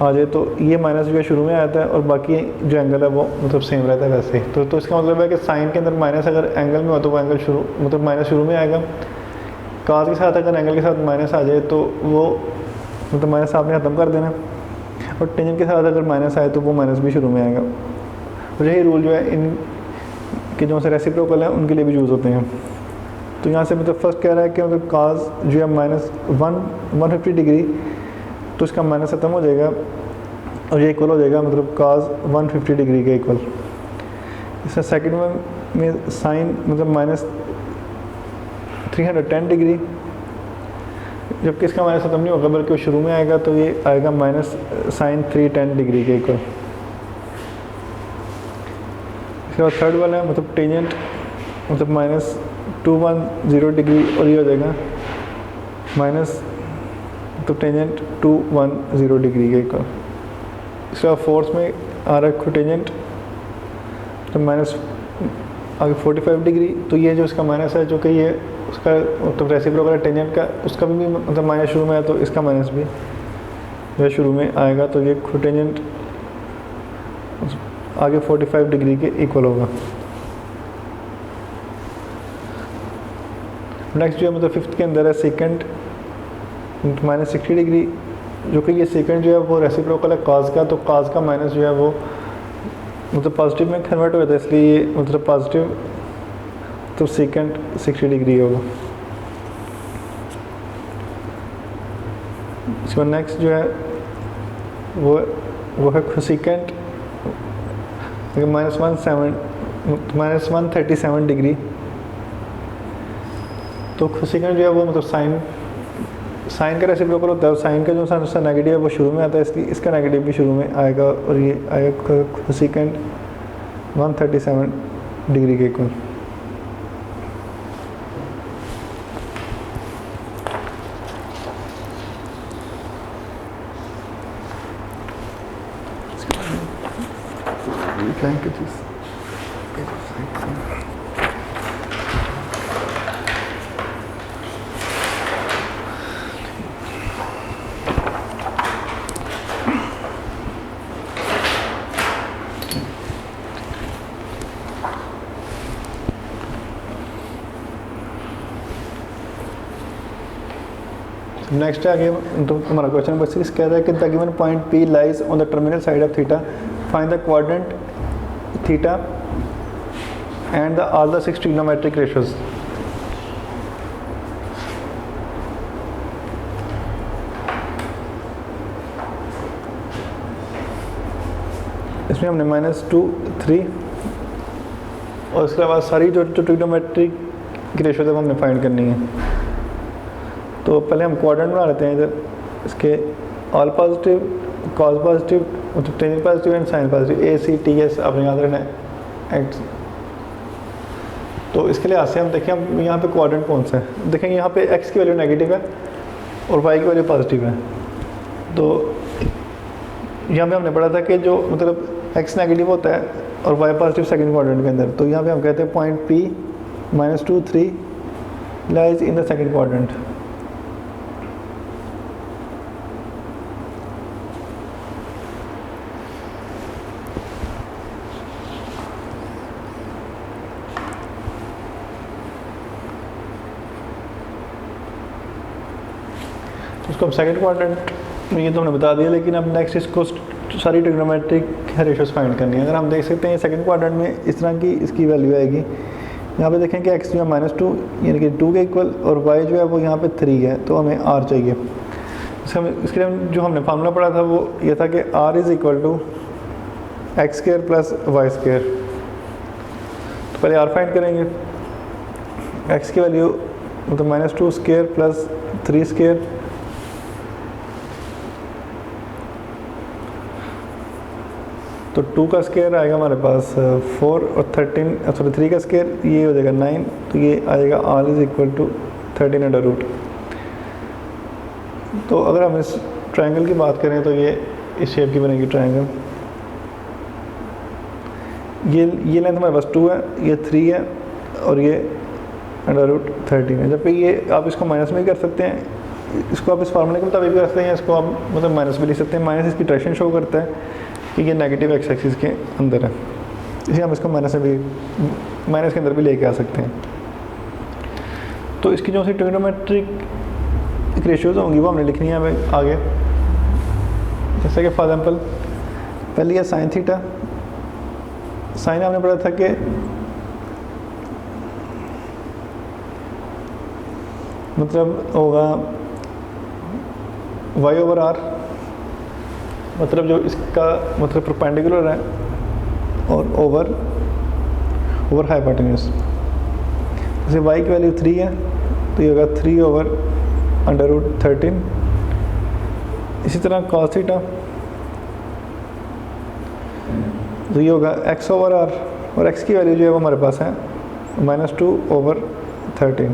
आ जाए तो ये माइनस जो है शुरू में आता है और बाकी जो एंगल है वो मतलब सेम रहता है वैसे ही। तो इसका मतलब है कि साइन के अंदर माइनस अगर एंगल में हो तो वो एंगल शुरू मतलब माइनस शुरू में आएगा। cos के साथ अगर एंगल के साथ माइनस आ जाए तो वो मतलब माइनस आपने ख़त्म कर देना, और टेंजेंट के साथ अगर माइनस आए तो वो माइनस भी शुरू में आएगा। और यही रूल जो है इन के जो से रेसिप्रोकल है उनके लिए भी यूज़ होते हैं। तो यहाँ से मतलब फर्स्ट कह रहा है कि मतलब cos जो है माइनस 150 डिग्री, तो इसका माइनस ख़त्म हो जाएगा और ये इक्वल हो जाएगा मतलब cos 150 डिग्री के इक्वल। इसका सेकंड वन में साइन मतलब माइनस 310 डिग्री, जबकि इसका माइनस ख़त्म नहीं होगा बल्कि वो शुरू में आएगा, तो ये आएगा माइनस साइन 310 डिग्री के इक्वल। इसके बाद थर्ड वाला है मतलब टेंजेंट मतलब माइनस 210 डिग्री और ये हो जाएगा माइनस तो टेंजेंट 210 डिग्री के इक्वल। इसके बाद फोर्थ में आ रहा है टेंजेंट तो माइनस आगे 45 डिग्री, तो ये जो इसका माइनस है जो कि ये उसका मतलब रेसिप्रोकल टेंजेंट का उसका भी मतलब माइनस शुरू में है, तो इसका माइनस भी जो शुरू में आएगा, तो ये टेंजेंट आगे 45 डिग्री के इक्वल होगा। नेक्स्ट जो है मतलब फिफ्थ के अंदर है सेकंड माइनस 60 डिग्री, जो कि ये सेकंड जो है वो रेसिप्रोकल है काज का, तो काज का माइनस जो है वो मतलब पॉजिटिव में कन्वर्ट हो जाता है, इसलिए ये मतलब पॉजिटिव, तो सेकंड 60 डिग्री होगा। इसके बाद नेक्स्ट जो है वो है सेकंड माइनस 137 डिग्री, तो सेकंड जो है वो मतलब साइन का रेसिप्रोकल होता है, और साइन का जो सा नेगेटिव है वो शुरू में आता है, इसलिए इसका नेगेटिव भी शुरू में आएगा, और ये आएगा सेकंड 137 डिग्री के इक्वल। नेक्स्ट आगे तो हमारा क्वेश्चन नंबर 6 कहता है कि the given point P lies on the terminal side of theta, find the quadrant theta and the all the 6 trigonometric ratios. इसमें हमने -2, 3 और उसके बाद सारी जो ट्रिग्नोमेट्रिक रेशियोज है वो हमने फाइंड करनी है। तो पहले हम क्वाड्रेंट बना लेते हैं इधर, इसके ऑल पॉजिटिव, कॉस पॉजिटिव, मतलब tan positive and sine positive, ACTS आपने याद रखना है एक्स। तो इसके लिए आज से हम देखें हम यहाँ पे क्वाड्रेंट कौन सा है, देखेंगे यहाँ पे x की वैल्यू नेगेटिव है और y की वैल्यू पॉजिटिव है। तो यहाँ पे हमने पढ़ा था कि जो मतलब x नेगेटिव होता है और y पॉजिटिव सेकंड क्वाड्रेंट के अंदर, तो यहाँ पे हम कहते हैं point P -2, 3 lies in the second quadrant. इसको हम सेकंड क्वाड्रेंट में ये तो हमने बता दिया, लेकिन अब नेक्स्ट इसको सारी ट्रिग्नोमेट्रिक रेशियोज फाइंड करनी है। अगर हम देख सकते हैं सेकंड क्वाड्रेंट में इस तरह की इसकी वैल्यू आएगी, यहाँ पे देखें कि x जो है -2 यानी कि 2 के इक्वल, और y जो है वो यहाँ पे 3 है, तो हमें r चाहिए। इसके लिए जो हमने फार्मूला पढ़ा था वो ये था कि r is equal to x² plus y²। तो पहले r फाइंड करेंगे, x की वैल्यू मतलब -2² प्लस 3², तो 2 का स्क्वायर आएगा हमारे पास 4 और 13 सॉरी 3 का स्क्वायर ये हो जाएगा 9, तो ये आएगा r इज़ इक्वल टू 13√। तो अगर हम इस ट्रायंगल की बात करें तो ये इस शेप की बनेगी ट्रायंगल। ये लेंथ हमारे पास 2 है, ये 3 है और ये √13 है। जबकि ये आप इसको माइनस में भी कर सकते हैं, इसको आप इस फार्मूले के मुताबिक भी कर सकते हैं, इसको आप मतलब माइनस भी लिख सकते हैं। माइनस इसकी डायरेक्शन शो करता है कि ये नेगेटिव एक्स एक्सिस के अंदर है, इसलिए हम इसको माइनस में भी माइनस के अंदर भी लेके आ सकते हैं। तो इसकी जो सी ट्रिग्नोमेट्रिक रेशियोज होंगी वो हमने लिखनी है हमें आगे, जैसे कि फॉर एग्जांपल पहले है साइन थीटा। साइन हमने पढ़ा था कि मतलब होगा y/r, मतलब जो इसका मतलब परपेंडिकुलर है और ओवर हाइपोटेन्यूज। जैसे y की वैल्यू 3 है तो ये होगा 3/√13। इसी तरह cos थीटा तो ये होगा x/r, और x की वैल्यू जो है वो हमारे पास है -2/13।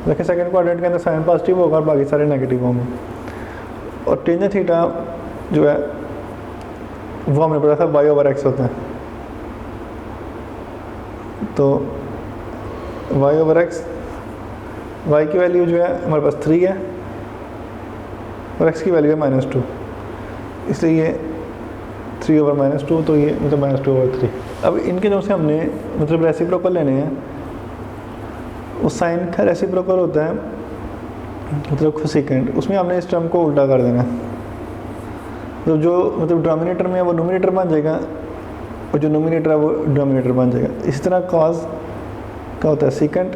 देखिए सेकंड क्वाड्रेंट के अंदर साइन पॉजिटिव होगा और बाकी सारे नेगेटिव होंगे। और टेन थीटा जो है वो हमने पढ़ा था y/x होता है, तो y/x, y की वैल्यू जो है हमारे पास 3 है और x की वैल्यू है -2, इसलिए ये 3/-2, तो ये मतलब -2/3। अब इनके जो से हमने मतलब रेसिप्रोकल लेने हैं, वो साइन का रेसिप्रोकल होता है मतलब कोसेकेंट, उसमें हमने इस टर्म को उल्टा कर देना है। तो जो मतलब डिनोमिनेटर में है वो नोमिनेटर बन जाएगा और जो नोमिनेटर है वो डिनोमिनेटर बन जाएगा। इसी तरह कॉज का होता है सीकेंट,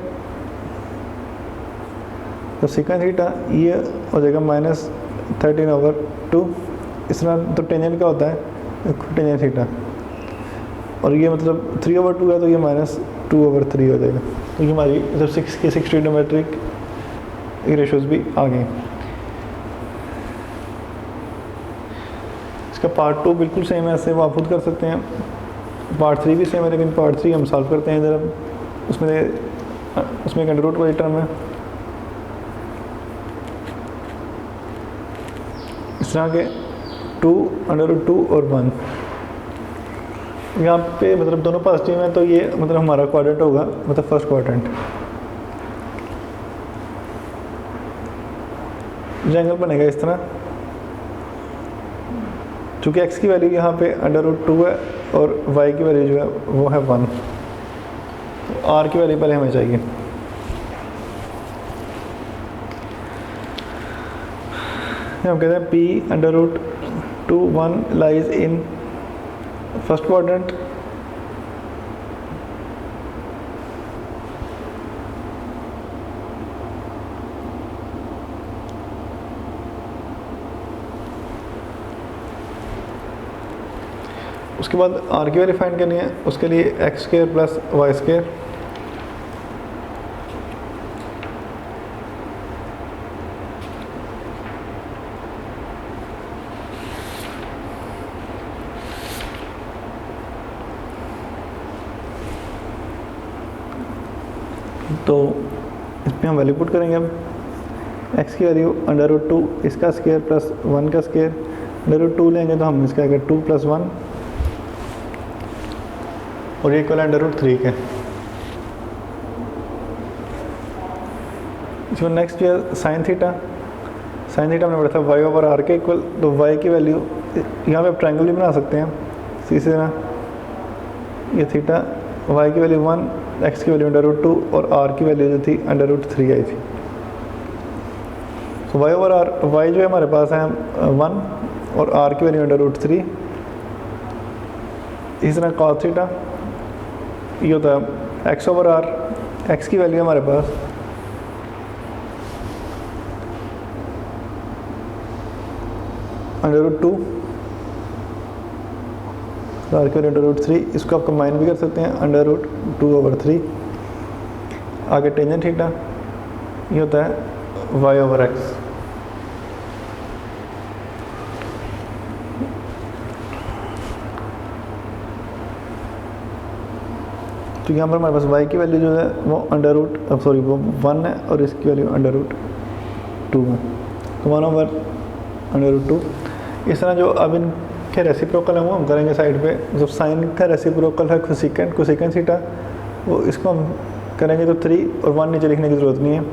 तो सीकेंट थीटा ये हो जाएगा -13/2। इस तरह तो टेंजेंट का होता है टेंजेंट थीटा, और ये मतलब 3/2 है तो ये -2/3 हो जाएगा। तो ये हमारी जब 6 की 6 ट्रिग्नोमेट्रिक रेशोज भी आ गए। इसका पार्ट 2 बिल्कुल सेम है, ऐसे वो आप खुद कर सकते हैं। पार्ट 3 भी सेम है, लेकिन पार्ट 3 हम सॉल्व करते हैं इधर। उसमें एक अंडर रूट वाली टर्म है, इस तरह के 2 √2 और 1 यहाँ पे मतलब दोनों पॉजिटिव हैं, तो ये मतलब हमारा क्वाड्रेंट होगा, मतलब फर्स्ट क्वाड्रेंट। एंगल बनेगा इस तरह, चूँकि x की वैल्यू यहाँ पे √2 है और y की वैल्यू जो है वो है 1, तो r की वैल्यू पहले हमें चाहिए। हम कहते हैं p √2 1 lies in first quadrant, उसके बाद r की वैल्यू फाइंड करनी है, उसके लिए x² + y²। तो इसमें हम वैल्यू पुट करेंगे। अब x की वैल्यू √2 इसका स्क्वायर प्लस 1 का स्क्वायर, √2 लेंगे तो हम इसका आएगा 2 + 1 और ये इक्वल है √3 के। इसमें नेक्स्ट है साइन थीटा। साइन थीटा हमने पढ़ा था y/r के इक्वल, तो y की वैल्यू यहाँ पे आप ट्रायंगल भी बना सकते हैं इसी तरह। ये थीटा, y की वैल्यू 1, x की वैल्यू √2 और r की वैल्यू जो थी √3 आई थी। तो y/r, y जो है हमारे पास है 1 और r की वैल्यू √3। इसी तरह cos थीटा ये होता है x/r, x की वैल्यू हमारे पास √2, r की वैल्यू √3। इसको आप कंबाइन भी कर सकते हैं √2/3। आगे टेंजेंट थीटा ये होता है y/x। तो यहाँ पर हमारे पास y की वैल्यू जो है वो वो 1 है और इसकी वैल्यू √2 है, तो 1/√2। इस तरह जो अब इनके रेसिप्रोकल है वो हम करेंगे साइड पे। जब साइन का रेसिप्रोकल है कोसेकेंट थीटा, वो इसको हम करेंगे तो 3 और 1 नीचे लिखने की ज़रूरत नहीं है।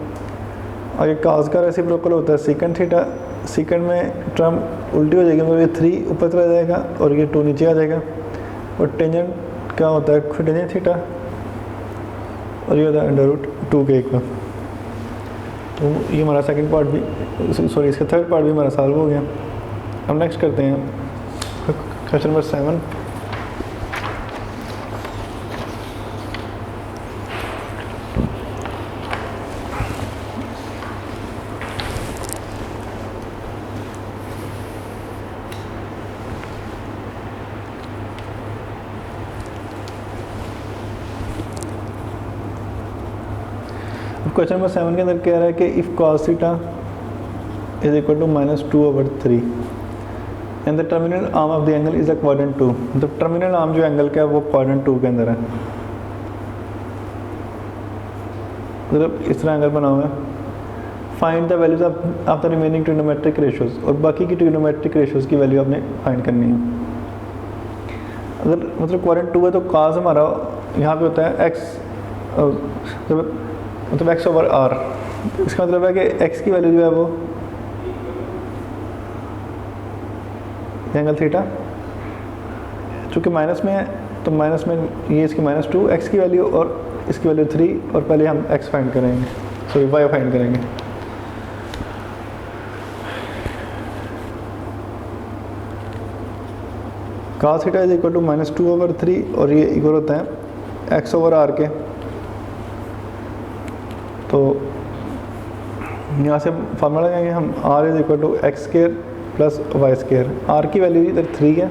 आगे काज का रेसिप्रोकल होता है सेकेंड थीटा। सेकेंड में टर्म उल्टी हो जाएगी, मतलब ये 3 ऊपर चला जाएगा और ये 2 नीचे आ जाएगा। और टेंजेंट का होता है टेंजेंट थीटा और ये होता है √2 के इक्वल। तो ये हमारा सेकंड पार्ट भी, सॉरी इसका थर्ड पार्ट भी हमारा सॉल्व हो गया। अब नेक्स्ट करते हैं क्वेश्चन नंबर 7। क्वेश्चन नंबर 7 के अंदर कह रहा है कि if cos theta is equal to -2/3 and the terminal arm of the angle is a quadrant 2। मतलब टर्मिनल आर्म जो एंगल का है वो क्वाड्रेंट 2 के अंदर है। मतलब इस तरह एंगल बना हुआ है। Find the values of the remaining trigonometric ratios, और बाकी की ट्रिग्नोमेट्रिक रेशियोज की वैल्यू आपने फाइंड करनी है। अगर मतलब क्वाड्रेंट 2 है तो cos हमारा यहाँ पे होता है x, मतलब x/r। इसका मतलब है कि x की वैल्यू जो है वो एंगल थीटा, चूँकि माइनस में है तो माइनस में ये इसकी -2 x की वैल्यू और इसकी वैल्यू 3 और पहले हम x फाइंड करेंगे, सॉरी y फाइंड करेंगे। cos theta is equal to -2/3 और ये इक्वल होता है x/r के। तो यहाँ से फार्मूला लगाएंगे हम, r is equal to x² plus y²। r की वैल्यू इधर 3 है,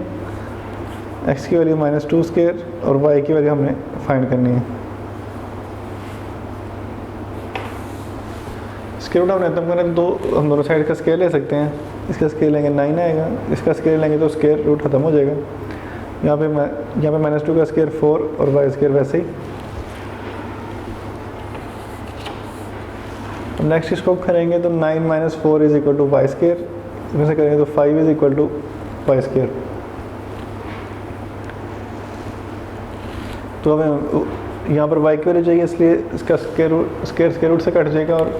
x की वैल्यू -2² और y की वैल्यू हमने फाइंड करनी है। स्केयर रूट हमने खत्म करना है, तो हम दोनों साइड का स्केयर ले सकते हैं। इसका स्केयर लेंगे 9 आएगा, इसका स्केयर लेंगे तो स्केयर रूट खत्म हो जाएगा। यहाँ पे -2 का स्केयर 4 और y² वैसे ही। नेक्स्ट इसको करेंगे तो 9 - 4 इज इक्वल टू y², इसमें से करेंगे तो 5 इज इक्वल टू y²। तो हमें यहाँ पर y की वैल्यू चाहिए, इसलिए इसका स्केयर रूट से कट जाएगा और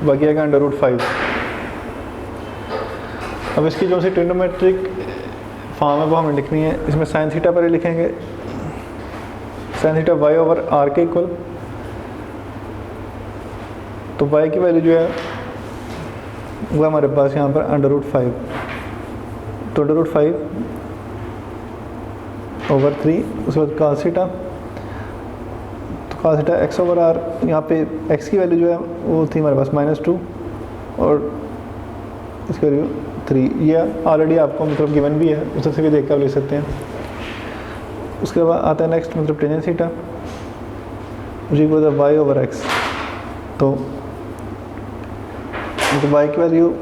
बाकी आएगा √5। अब इसकी जो सी ट्रिग्नोमेट्रिक फॉर्म है वो हमें लिखनी है। इसमें sin थीटा पर लिखेंगे, sin थीटा y/r के इक्वल। तो y की वैल्यू जो है वो हमारे पास यहाँ पर √5, तो √5/3, उसके बाद cos थीटा, तो cos थीटा x/r। यहाँ पे x की वैल्यू जो है वो थी हमारे पास -2 और इसकी वैल्यू 3। ये ऑलरेडी आपको मतलब गिवन भी है, उससे भी देख कर ले सकते हैं। उसके बाद आता है नेक्स्ट मतलब टेन थीटा जी को y/x। तो y की वैल्यू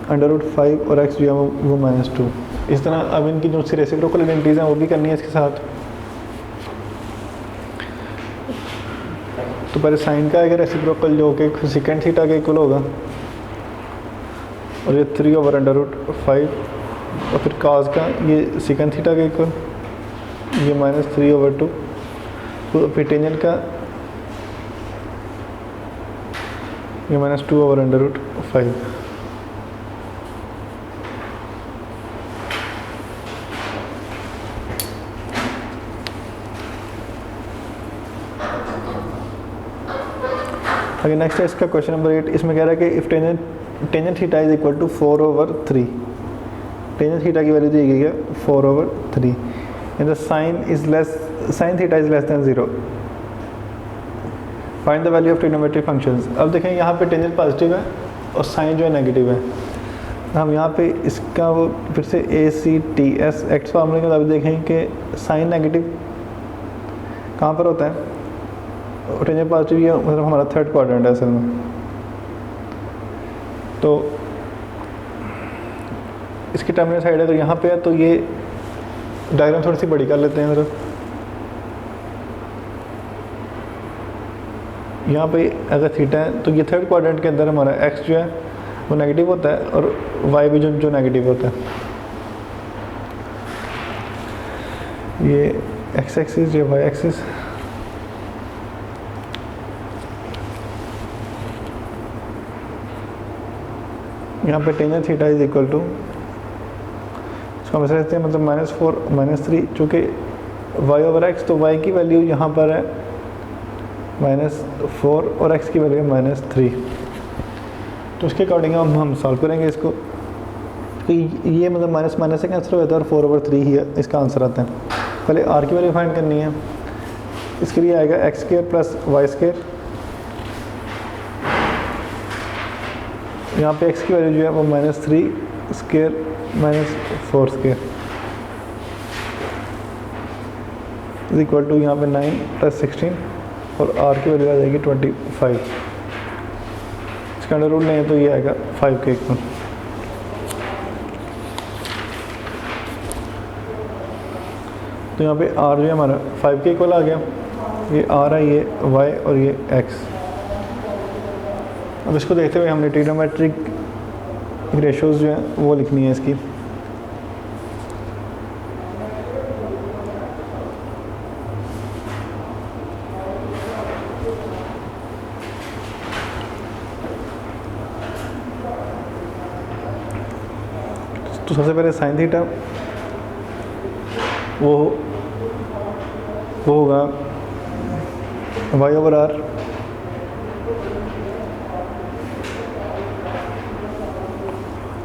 √5 और x जो है वो -2। इस तरह अब इनकी जो सी रेसिप्रोकल आइडेंटिटीज हैं वो भी करनी है इसके साथ। तो पहले साइन का आएगा रेसिप्रोकल जो कि सेकेंड थीटा के इक्वल होगा और ये 3/√5, और फिर cos का ये सेकेंड थीटा के इक्वल, ये -3/2, तो फिर टेंजेंट का ये -2/√5। आगे नेक्स्ट है इसका क्वेश्चन नंबर 8। इसमें कह रहा है कि if tangent theta is equal to 4/3, tangent theta की वैल्यू दी गई है 4/3 and the sine theta is less than 0, find the value of trigonometric functions. अब देखें यहाँ पे टेंजेंट पॉजिटिव है और साइन जो है नेगेटिव है। हम यहाँ पे इसका वो फिर से ACTS एक्ट फार्मूले के मुताबिक देखें कि साइन नेगेटिव कहाँ पर होता है और टेंजेंट पॉजिटिव, ये मतलब हमारा थर्ड क्वाड्रेंट है असल में। तो इसकी टर्मिनल साइड अगर यहाँ पे है तो ये डायग्राम थोड़ी सी बड़ी कर लेते हैं। मतलब यहाँ पे अगर थीटा है तो ये थर्ड क्वाड्रेंट के अंदर हमारा x जो है वो नेगेटिव होता है और y भी जो नेगेटिव होता है। ये x एक्सिस, ये y एक्सिस। यहाँ पे tangent theta is equal to, इसको हम ऐसे लिखते हैं मतलब -4 -3, चूँकि y/x, तो y की वैल्यू यहाँ पर है -4 और x की वैल्यू है -3। तो उसके अकॉर्डिंग हम सॉल्व करेंगे इसको। तो ये मतलब माइनस से कैंसिल हो जाता है और 4/3 ही इसका आंसर आता है। पहले r की वैल्यू फाइंड करनी है, इसके लिए आएगा x² प्लस y²। यहाँ पे x की वैल्यू जो है वो -3² -4² इज इक्वल टू यहाँ पे 9 + 16 और r की वैल्यू आ जाएगी 25। इसका अंडर रूट लें तो ये आएगा 5 के इक्वल। तो यहाँ पे r जो है हमारा 5 के इक्वल आ गया। ये r है, ये y और ये x। अब इसको देखते हुए हमने ट्रिग्नोमेट्रिक रेशियोज जो है वो लिखनी है इसकी। तो सबसे पहले साइन थीटा वो होगा वाई ओवर आर,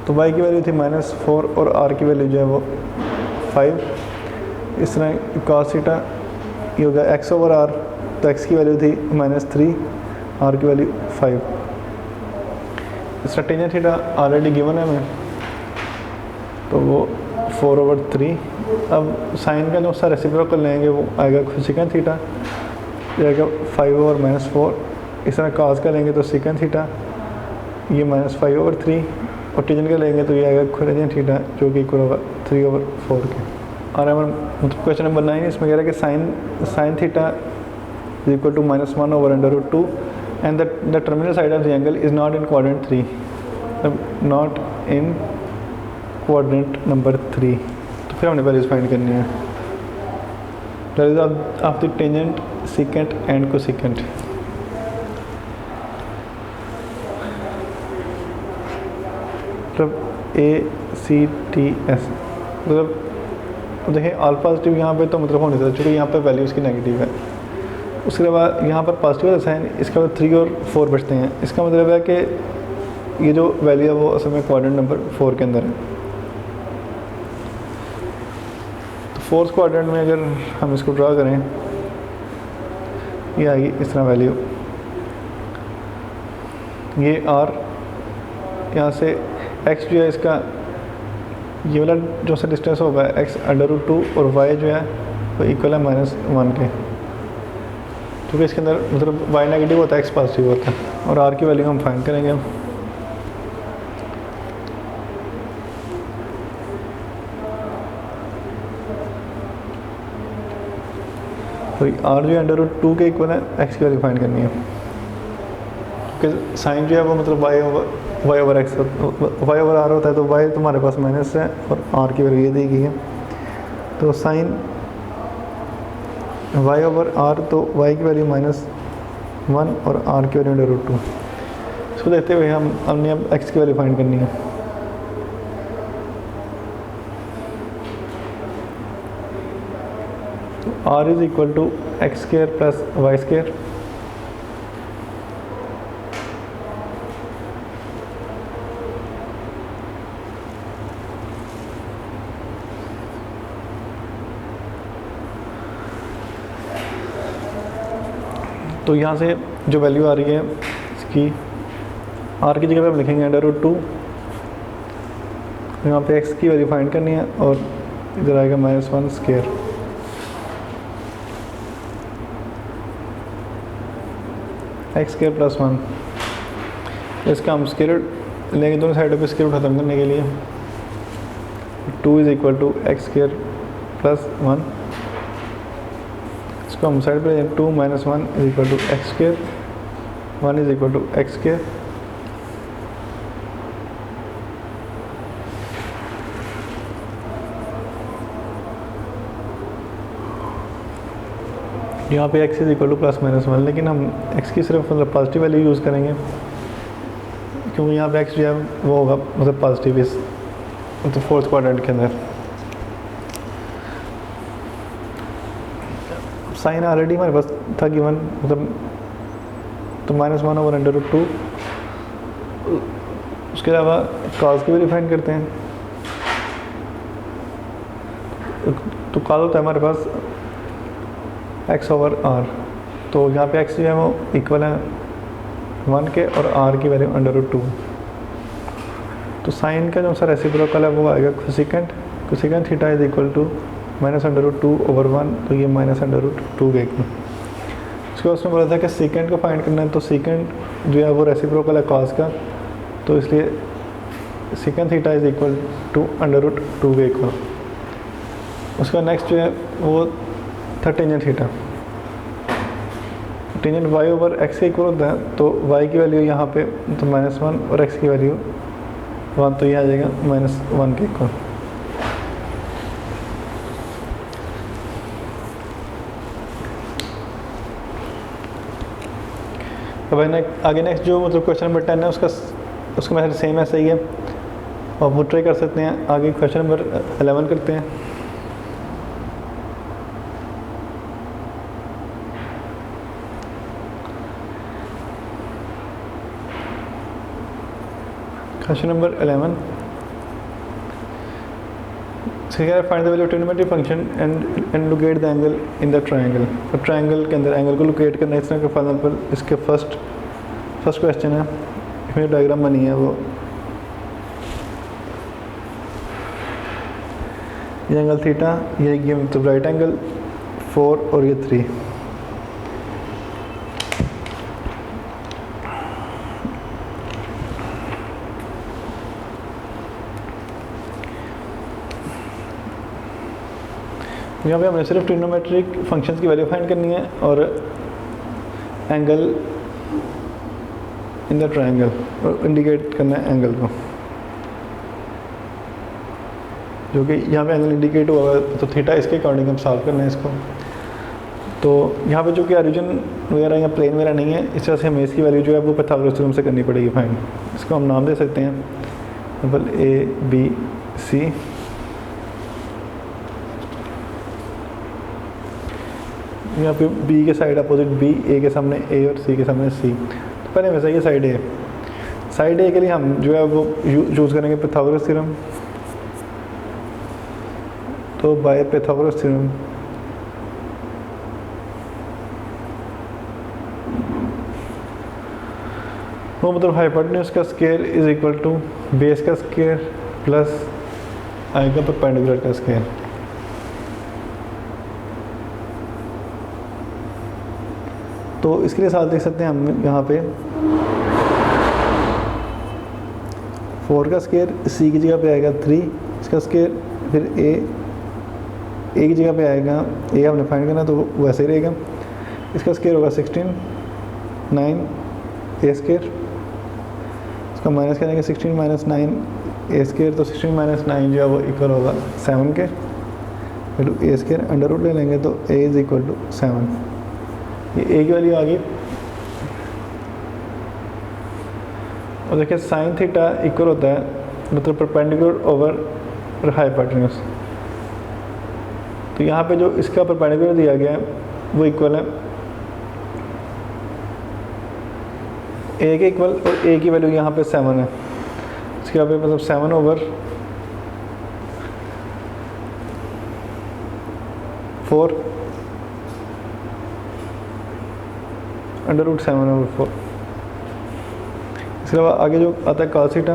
तो y की वैल्यू थी -4 और r की वैल्यू जो है वो 5। इस तरह cos थीटा ये होगा x ओवर r, तो x की वैल्यू थी -3, r की वैल्यू 5। इस तरह टेंजेंट थीटा ऑलरेडी गिवन है हमें, तो वो 4/3। अब साइन का जो सा रेसिप्रोकल लेंगे वो आएगा कोसेकेंट थीटा, जाएगा 5/-4। इस तरह cos का लेंगे तो सेकेंड थीटा, ये -5/3, और टेंजेंट का लेंगे तो ये आएगा कोसेकेंट थीटा जो कि इक्वल होगा 3/4 के। और हमारा मतलब क्वेश्चन नंबर 9 इसमें कह रहा है कि sine theta is equal to -1/√2 and the terminal side of the angle is not in quadrant 3, not in quadrant number 3। तो फिर हमने वैल्यूज फाइंड करनी है, values of the tangent, secant and cosecant. मतलब ACTS, मतलब देखिए ऑल पॉजिटिव यहाँ पे तो मतलब होने से, चूँकि यहाँ पे वैल्यू इसकी नेगेटिव है। उसके बाद यहाँ पर पॉजिटिव है साइन, इसके बाद 3 और 4 बचते हैं। इसका मतलब है कि ये जो वैल्यू है वो असल में क्वाड्रेंट नंबर 4 के अंदर है। तो फोर्थ क्वाड्रेंट में अगर हम इसको ड्रा करें, ये आएगी इस तरह वैल्यू, ये R, यहाँ से x जो है इसका ये वाला जो सा डिस्टेंस होगा x√2, और y जो है वो इक्वल है -1 के, क्योंकि इसके अंदर मतलब y नेगेटिव होता है, x पॉजिटिव होता है। और r की वैल्यू हम फाइंड करेंगे। तो r जो है √2 के इक्वल है, x की वैल्यू फाइंड करनी है, क्योंकि साइन जो है वो मतलब y over x, y over r होता है, तो y तुम्हारे पास माइनस है और r की वैल्यू ये दी गई है। तो साइन y ओवर r, तो y की वैल्यू -1 और r की वैल्यू √2। इसको देखते हुए हमने अब x की वैल्यू फाइंड करनी है। तो r is equal to x² plus y²। तो यहाँ से जो वैल्यू आ रही है इसकी, r की जगह पे हम लिखेंगे √2, यहाँ पे x की वैल्यू फाइंड करनी है, और इधर आएगा -1²। x² प्लस 1, इसका हम स्क्वायर रूट लेंगे दोनों साइडों पे स्क्वायर रूट खत्म करने के लिए। 2 is equal to x² plus 1, इसको हम साइड पे 2 - 1 is equal to x², 1 is equal to x²। यहाँ पे x is equal to plus -1, लेकिन हम x की सिर्फ मतलब पॉजिटिव वैल्यू यूज़ करेंगे, क्योंकि यहाँ पे x जो है वो होगा मतलब पॉजिटिव इस मतलब फोर्थ क्वाड्रेंट के अंदर। साइन ऑलरेडी हमारे पास था गिवन, मतलब तो -1/√2। उसके अलावा कॉस की वैल्यू फाइंड करते हैं। तो कॉस होता है हमारे पास x ओवर r, तो यहाँ पे x जो है वो इक्वल है 1 के, और r की वैल्यू √2। तो साइन का जो सा रेसिप्रोकल है वो आएगा cosecant theta is equal to -√2/1, तो ये -√2 के इक्वल। उसके बाद उसमें बोला था कि सेकेंड को फाइंड करना है, तो सेकेंड जो है वो रेसिप्रोकल है कॉस का, तो इसलिए second theta is equal to √2 के इक्वल। उसका नेक्स्ट जो है वो था tangent theta. Tangent y over x के इक्वल होता है, तो y की वैल्यू यहाँ पे तो -1 और x की वैल्यू 1, तो ये आ जाएगा -1 के इक्वल। अब आगे नेक्स्ट जो मतलब क्वेश्चन नंबर 10 है उसका मैथड सेम है, सही है, और वो ट्राई कर सकते हैं। आगे क्वेश्चन नंबर 11 करते हैं। Question number 11 find the value of trigonometric function and locate the angle in the triangle. तो ट्रायंगल के अंदर एंगल को लोकेट करना है। इस तरह का फॉर एग्जांपल इसके फर्स्ट क्वेश्चन है, इसमें डायग्राम बनी है वो ये एंगल थीटा, ये मतलब राइट एंगल 4 और ये 3। यहाँ पे हमें सिर्फ ट्रिग्नोमेट्रिक फंक्शंस की वैल्यू फाइंड करनी है और एंगल इन द ट्रायंगल और इंडिकेट करना है एंगल को, जो कि यहाँ पे एंगल इंडिकेट हुआ है तो थीटा, इसके अकॉर्डिंग हम सॉल्व करना है इसको। तो यहाँ पे जो कि ओरिजिन वगैरह या प्लेन वगैरह नहीं है, इस तरह से हमें इसकी वैल्यू जो है वो पाइथागोरस थ्योरम से करनी पड़ेगी फाइंड। इसको हम नाम दे सकते हैं एग्जाम्पल ABC। यहाँ पे B के साइड अपोजिट B, A के सामने A और C के सामने C। तो पहले वैसा ये साइड A। साइड A के लिए हम जो है वो यूज़ करेंगे पाइथागोरस थ्योरम। तो बाय पाइथागोरस थ्योरम वो मतलब हाइपोटेन्यूज का square is equal to base का स्क्वायर प्लस आएगा परपेंडिकुलर का स्क्वायर। तो इसके लिए साथ देख सकते हैं हम यहाँ पे 4 का स्क्वायर C की जगह पे आएगा 3, इसका स्क्वायर फिर A की जगह पे आएगा, A हमने फाइंड करना तो वैसे ही रहेगा। इसका स्क्वायर होगा 16, 9 A स्क्वायर, इसका माइनस करेंगे 16 माइनस 9 A स्क्वायर, तो 16 माइनस 9 जो है वो इक्वल होगा 7 के, फिर A स्क्वायर अंडर रूट ले लेंगे तो A इज इक्वल टू 7। ये A की वैल्यू आ गई। और देखिए साइन थीटा इक्वल होता है मतलब परपेंडिकुलर ओवर हाइपोटेन्यूज। तो यहाँ पे जो इसका परपेंडिकुलर दिया गया है वो इक्वल है A के इक्वल, और A की वैल्यू यहाँ पे 7 है। इसके यहाँ पे मतलब 7 ओवर 4 अंडर रूट 7 ओवर 4। इसके अलावा आगे जो आता है cos थीटा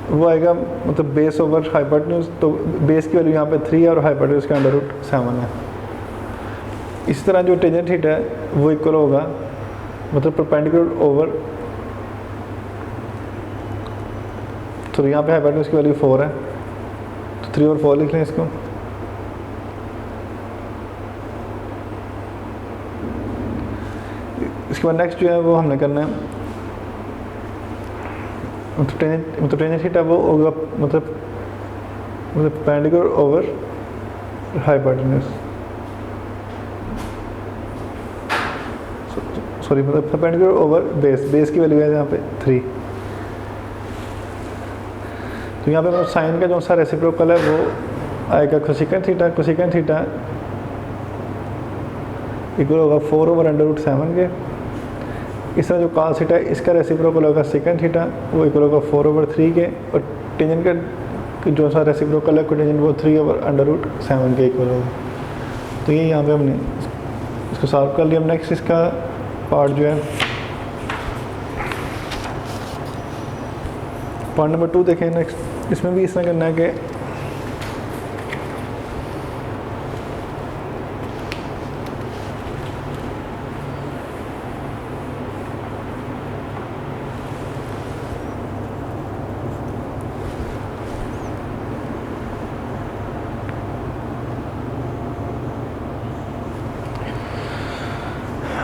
वो आएगा मतलब बेस ओवर हाइपोटेन्यूज। तो बेस की वैल्यू यहाँ पे 3 है और हाइपोटेन्यूज का अंडर रूट 7 है। इसी तरह जो टेंजेंट थीटा है वो इक्वल होगा मतलब परपेंडिकुलर ओवर, तो यहाँ पे हाइपोटेन्यूज की वैल्यू 4 है तो 3 और 4 लिख लें इसको। इसके बाद नेक्स्ट जो है वो हमने करना है मतलब टेंजेंट थीटा वो होगा मतलब परपेंडिकुलर ओवर हाइपोटेन्यूज, सॉरी मतलब परपेंडिकुलर ओवर बेस की वैल्यू है यहाँ पे 3। तो यहाँ पे मतलब साइन का जो सा रेसिप्रोकल है वो आएगा कोसेकेंट थीटा इक्वल होगा 4 ओवर अंडर रूट 7 के। इस तरह जो cos थीटा है इसका रेसिप्रोकल होगा सेकेंड थीटा, वो इक्वल होगा 4 ओवर 3 के, और टेंजेंट का जो सा रेसिप्रोकल है कोटेंजेंट वो 3 ओवर अंडर रूट 7 के इक्वल होगा। तो ये यहाँ पे हमने इसको सॉल्व कर लिया। नेक्स्ट इसका पार्ट जो है पार्ट नंबर 2 देखें। नेक्स्ट इसमें भी इस तरह करना है कि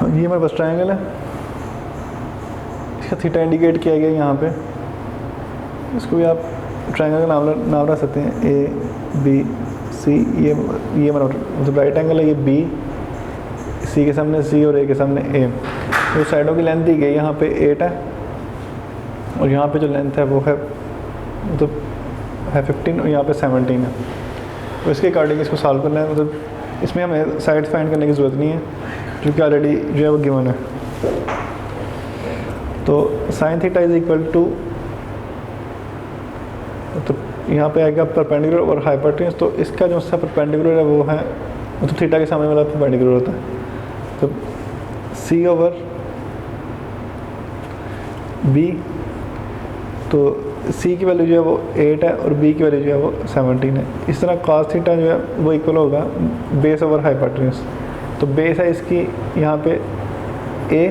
ये हमारे पास ट्रायंगल है, इसका थीटा इंडिकेट किया गया यहाँ पे। इसको भी आप ट्रायंगल का नाम रख सकते हैं ABC। ये हमारा मतलब राइट एंगल है, ये B, C के सामने C और A के सामने A। तो साइडों की लेंथ दी गई यहाँ पे 8 है और यहाँ पे जो लेंथ है वो है मतलब है 15 और यहाँ पे 17 है। तो इसके अकॉर्डिंग इसको सॉल्व करना है। मतलब इसमें हमें साइड फाइंड करने की ज़रूरत नहीं है क्योंकि ऑलरेडी जो है वो गिवन है। तो sine theta is equal to, तो यहाँ पे आएगा परपेंडिकुलर और हाइपोटेन्यूज, तो इसका जो सा परपेंडिकुलर है वो है मतलब थीटा के सामने वाला परपेंडिकुलर होता है। तो सी ओवर बी, तो सी की वैल्यू जो है वो 8 है और बी की वैल्यू जो है वो 17 है। इस तरह cos थीटा जो है वो इक्वल होगा बेस ओवर हाइपोटेन्यूज। तो बेस है इसकी यहाँ पे ए,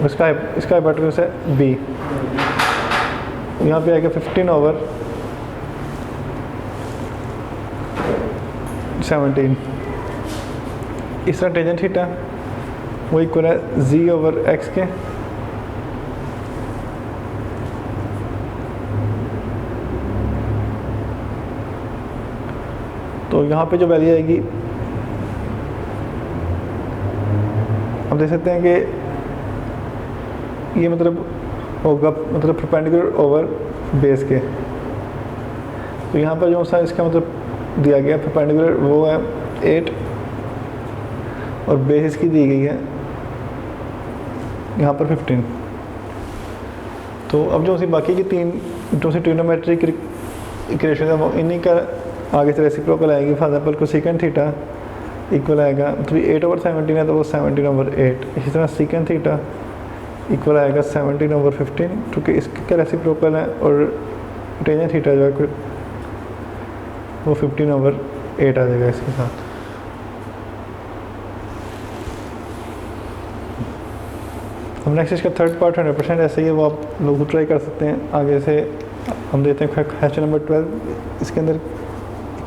इसका हाइपोटेन्यूज है बी, यहाँ पे आएगा 15 ओवर 17। इस तरह टेंजेंट थीटा वो इक्वल है जी ओवर एक्स के, तो यहाँ पे जो वैल्यू आएगी हम देख सकते हैं कि ये मतलब होगा मतलब परपेंडिकुलर ओवर बेस के। तो यहाँ पर जो सा इसका मतलब दिया गया परपेंडिकुलर वो है 8 और बेस इसकी दी गई है यहाँ पर 15। तो अब जो सी बाकी की तीन जो सी ट्रिग्नोमेट्रिक इक्वेशन है वो इन्हीं का आगे से रेसिप्रोकल आएगी। For example cosecant theta equal आएगा मतलब 8 ओवर 17 है तो वो 17 ओवर 8। इसी तरह सेकेंड थीटा इक्वल आएगा 17 ओवर 15, क्योंकि इसका रेसिप्रोकल है, और टेंजेंट थीटा जो है वो 15 ओवर 8 आ जाएगा इसके साथ। अब नेक्स्ट इसका थर्ड पार्ट 100% ऐसे ही है, वो आप लोग ट्राई कर सकते हैं। आगे से हम देते हैं क्वेश्चन नंबर 12। इसके अंदर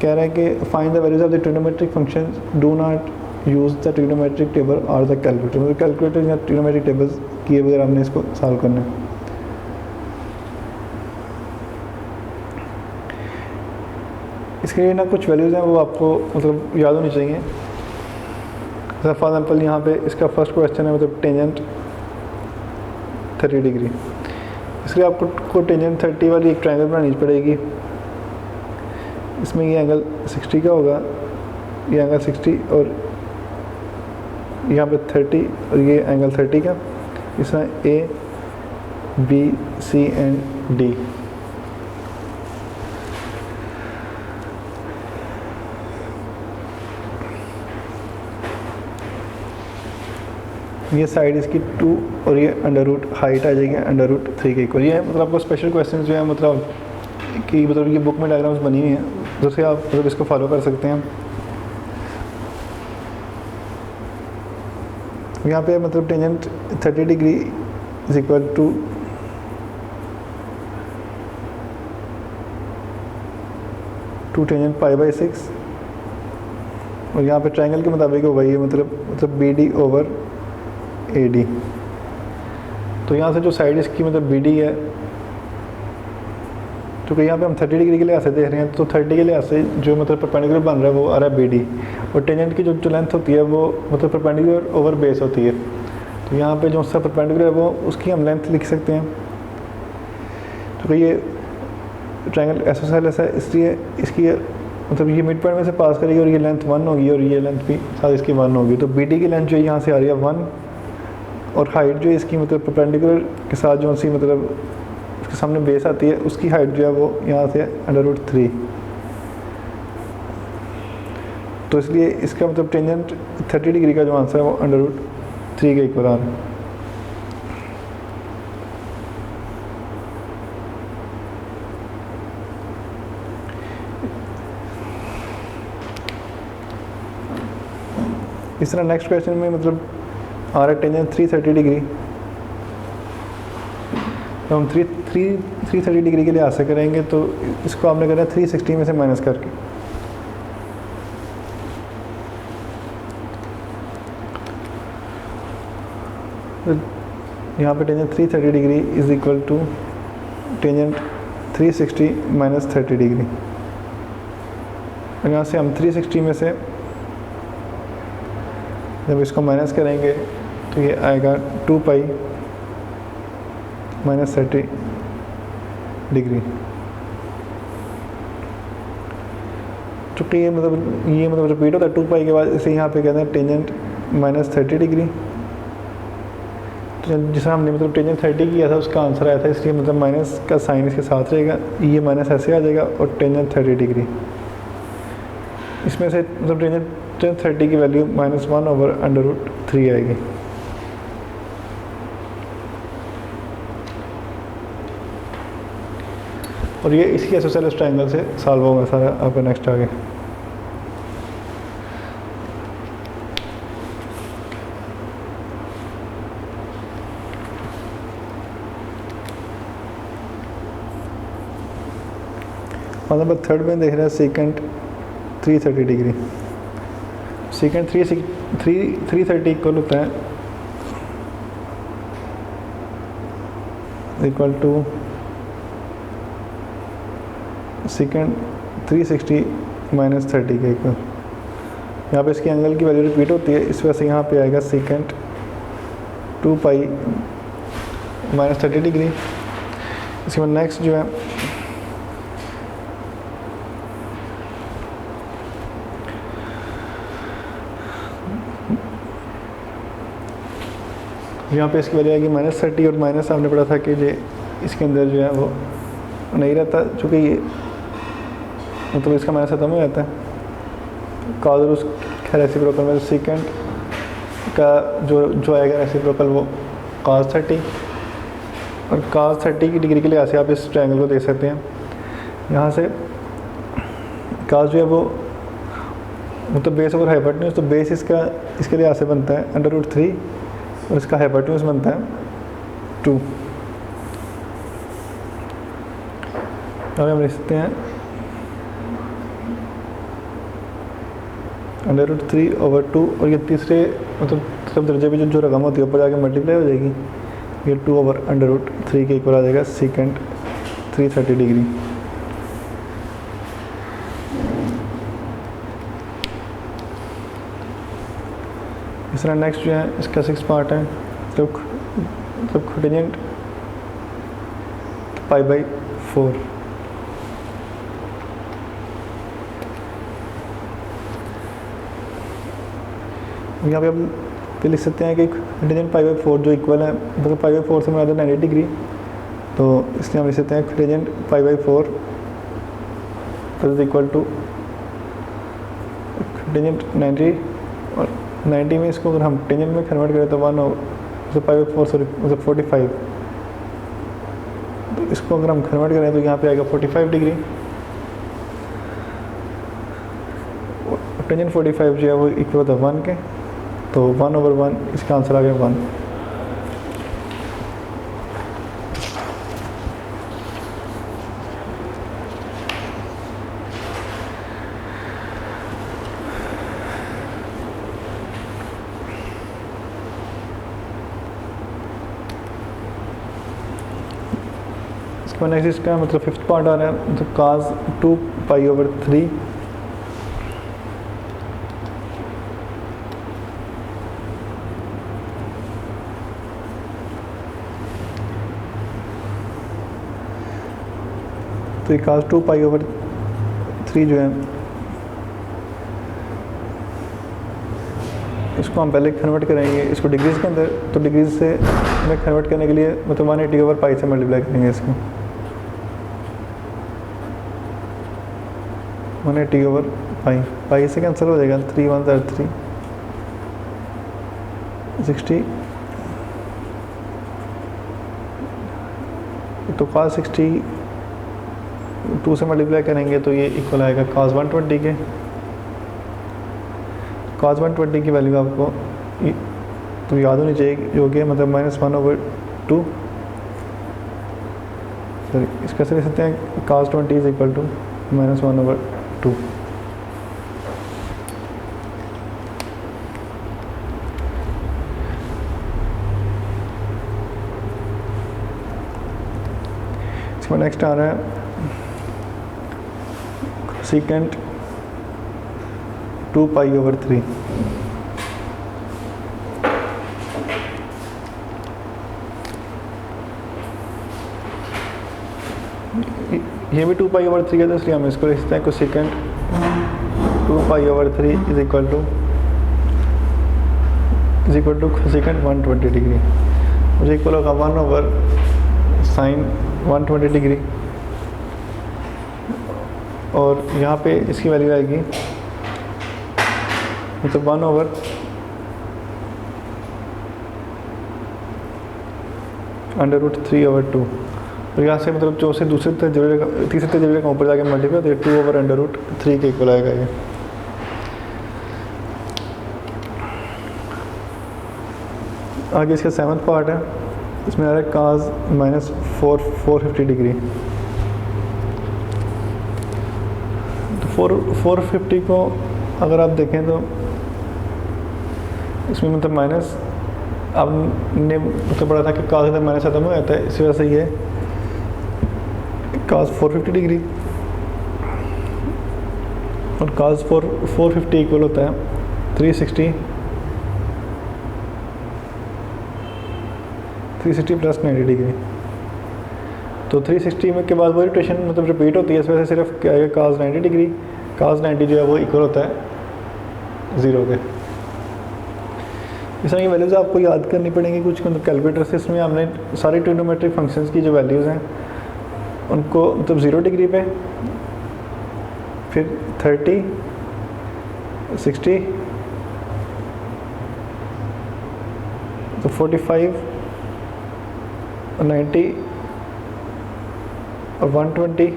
कह रहा है कि find the values of the trigonometric functions, do not use the trigonometric table और द कैलकुलेटर। मतलब कैलकुलेटर या ट्रिग्नोमेट्रिक टेबल्स किए बगैर हमने इसको सॉल्व करना है। इसके लिए ना कुछ वैल्यूज़ हैं वो आपको मतलब याद होनी चाहिए। फॉर एग्जाम्पल यहाँ पे इसका फर्स्ट क्वेश्चन है मतलब टेंजेंट 30 डिग्री। इसलिए आपको टेंजेंट 30 वाली एक ट्रायंगल बनानी पड़ेगी। इसमें ये एंगल 60 का होगा, ये एंगल 60 और यहाँ पे 30 और ये एंगल 30 का। इसमें A B C and D. ये साइड इसकी 2 और ये अंडर रूट हाइट आ जाएगी अंडर रूट 3 के इक्वल। ये मतलब आपको स्पेशल क्वेश्चन जो है मतलब कि मतलब ये बुक में डायग्राम्स बनी हुई हैं, जिससे आप मतलब इसको फॉलो कर सकते हैं। यहाँ पे मतलब tangent 30 degree is equal to tangent π/6, और यहाँ पे ट्रायंगल के मुताबिक होगा ये मतलब B D over A D. तो यहाँ से जो साइड इसकी मतलब बी डी है, क्योंकि यहाँ पे हम 30 डिग्री के लिहाज से देख रहे हैं, तो 30 के लिहाज से जो मतलब परपेंडिकुलर बन रहा है वो आ रहा है बी डी, और टेंजेंट की जो लेंथ होती है वो मतलब परपेंडिकुलर ओवर बेस होती है। तो यहाँ पे जो उसका परपेंडिकुलर है वो उसकी हम लेंथ लिख सकते हैं। तो ये ट्रायंगल एसोसेलेस है, इसलिए इसकी मतलब ये मिड पॉइंट में से पास करेगी और ये लेंथ 1 होगी और ये लेंथ भी साथ इसकी 1 होगी। तो बी डी की लेंथ जो है यहाँ से आ रही है 1, और हाइट जो है इसकी मतलब परपेंडिकुलर के साथ जो सी मतलब उसके सामने बेस आती है उसकी हाइट जो है वो यहाँ से अंडर रूट 3। तो इसलिए इसका मतलब टेंजेंट 30 डिग्री का जो आंसर है वो अंडर रूट 3 के इक्वल आ रहा है। इस तरह नेक्स्ट क्वेश्चन में मतलब आ रहा है टेंजेंट 330 डिग्री। तो हम 330 डिग्री के लिए आंसर करेंगे, तो इसको आपने करना है 360 में से माइनस करके। तो यहाँ पे tangent 330 degree is equal to tangent 360 minus 30 degree. और यहाँ से हम 360 में से जब इसको माइनस करेंगे तो ये आएगा 2 पाई माइनस 30 डिग्री। चूँकि ये मतलब रिपीट होता है 2 पाई के बाद, इसे यहाँ पे कहते हैं टेंजेंट माइनस 30 डिग्री। जिसमें हमने मतलब टेंजेंट 30 किया था उसका आंसर आया था, इसलिए मतलब माइनस का साइन इसके साथ रहेगा, ये माइनस ऐसे आ जाएगा और टेंजेंट 30 डिग्री। इसमें से मतलब टेंजेंट 30 की वैल्यू -1/√3 आएगी। और ये इसी आइसोसेलेस ट्रायंगल से सॉल्व होगा सारा आपका नेक्स्ट आगे। नंबर 3 में देख रहे हैं सेकेंड 330 डिग्री। सेकेंड 330 इक्वल होता है इक्वल टू सेकेंड 360 - 30 के इक्वल। यहाँ पे इसकी एंगल की वैल्यू रिपीट होती है, इस वजह से यहाँ पे आएगा सेकेंड 2π - 30 डिग्री। इसके बाद नेक्स्ट जो है यहाँ पे इसकी वजह आएगी -30 और माइनस आपने पढ़ा था कि ये इसके अंदर जो है वो नहीं रहता, चूँकि ये मतलब इसका माइनस खत्म हो जाता है। कॉज और उसका रेसिप्रोकल में सेकेंड का जो आएगा रेसिप्रोकल वो cos 30, और cos 30 की डिग्री के लिए ऐसे आप इस ट्रायंगल को देख सकते हैं। यहाँ से cos जो है वो मतलब बेस ओवर हाइपोटेन्यूज, तो बेस इसका इसके लिए ऐसे बनता है √3 और इसका हाइपोटेन्यूज बनता है 2। अब हम लिख सकते हैं √3/2, और ये तीसरे मतलब सब दर्जे पे जो रकम होती है ऊपर जाके मल्टीप्लाई हो जाएगी, ये 2/√3 के इक्वल आ जाएगा सेकेंड 330 डिग्री। इस तरह नेक्स्ट जो है इसका 6 पार्ट है, मतलब टेंजेंट π/4। यहाँ पे हम लिख सकते हैं कि टेंजेंट π/4 जो इक्वल है, मतलब π/4 से मुराद 90 डिग्री, तो इसलिए हम लिख सकते हैं tangent π/4 is equal to tangent 90, और 90 में इसको अगर हम टेंजेंट में कन्वर्ट करें तो 1 मतलब π/4 सॉरी मतलब 45, तो इसको अगर हम कन्वर्ट करें तो यहाँ पे आएगा 45 डिग्री। टेंजेंट 45 जो है वो इक्वल होता है 1 के, तो 1/1 इसका आंसर आ गया 1। इसके बाद नेक्स्ट इसका मतलब 5th पार्ट आ रहा है, मतलब cos 2π/3 तो ये cos 2π/3 जो है इसको हम पहले कन्वर्ट करेंगे इसको डिग्रीज के अंदर, तो डिग्रीज से में कन्वर्ट करने के लिए मतलब 180/π से मल्टीप्लाई करेंगे इसको। 180/π, पाई से कैंसिल हो जाएगा, 3 1 3 60, तो cos 60 2 से मल्टीप्लाई करेंगे तो ये इक्वल आएगा cos 120 के। cos 120 की वैल्यू आपको तो याद होनी चाहिए जो कि मतलब -1/2, सॉरी इसका से लिख सकते हैं cos 20 इज इक्वल टू -1/2। इसमें नेक्स्ट आ रहा है सेकेंड 2π/3। ये भी 2π/3 है, तो इसलिए हम इसको लिखते हैं second 2π/3 is equal to second 120 degree. मुझे इक्वल होगा 1/sin 120 डिग्री, और यहाँ पे इसकी वैल्यू आएगी मतलब 1/√3/2, और यहाँ से मतलब जो से दूसरे तीसरे तजुर्बे का ऊपर जाके मल्टीप्लाई तो 2/√3 के इक्वल आएगा ये। आगे इसका 7th पार्ट है, इसमें आ रहा है cos -450 डिग्री। तो 450 को अगर आप देखें तो इसमें मतलब माइनस आपने मतलब पढ़ा था कि cos के अंदर माइनस खत्म हो जाता है, इसी वजह से ये cos 450 डिग्री, और cos 450 इक्वल होता है 360 प्लस 90 डिग्री। तो 360 में के बाद वो रोटेशन मतलब रिपीट होती है, इस वजह से सिर्फ क्या है cos 90 डिग्री, cos 90 जो है वो इक्वल होता है 0 के। इस तरह की वैल्यूज़ आपको याद करनी पड़ेंगी कुछ मतलब कैलकुलेटर से। इसमें हमने सारी ट्रिग्नोमेट्रिक फंक्शंस की जो वैल्यूज़ हैं उनको मतलब 0 डिग्री पे, फिर 30, 60, तो 45 और 90 और 120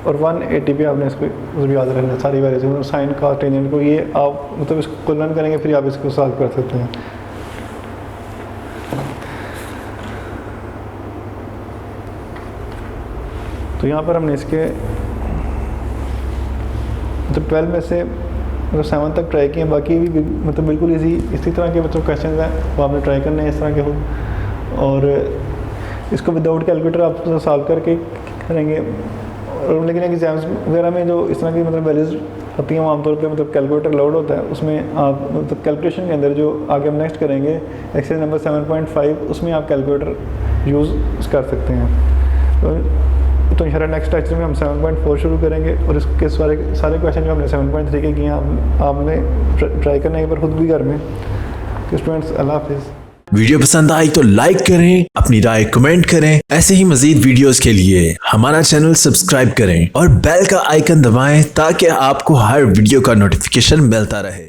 और 180 पे आपने इसको भी याद रखना है सारी वैल्यूज, मतलब साइन का टेंजेंट को, ये आप मतलब इसको तुलना करेंगे फिर आप इसको सॉल्व कर सकते हैं। तो यहाँ पर हमने इसके मतलब 12 में से मतलब 7 तक ट्राई किए, बाकी भी मतलब बिल्कुल इसी तरह के मतलब क्वेश्चन हैं वो आपने ट्राई करने हैं इस तरह के हो, और इसको विदाउट कैलकुलेटर आप सॉल्व करके करेंगे। और लेकिन एग्जाम्स वगैरह में जो इस तरह की मतलब वैल्यूज़ आती हैं वो आमतौर पे मतलब कैलकुलेटर लोड होता है, उसमें आप मतलब कैलकुलेशन के अंदर जो आगे हम नेक्स्ट करेंगे एक्सरसाइज नंबर 7.5 उसमें आप कैलकुलेटर यूज़ कर सकते हैं। तो इंशाल्लाह नेक्स्ट लेक्चर में हम 7.4 शुरू करेंगे, और इसके सारे क्वेश्चन जो हमने 7.3 के किए हैं आपने ट्राई करने एक बार खुद भी घर में। स्टूडेंट्स, अल्लाह हाफिज़। वीडियो पसंद आई तो लाइक करें, अपनी राय कमेंट करें। ऐसे ही मजीद वीडियोस के लिए हमारा चैनल सब्सक्राइब करें और बेल का आइकन दबाएं ताकि आपको हर वीडियो का नोटिफिकेशन मिलता रहे।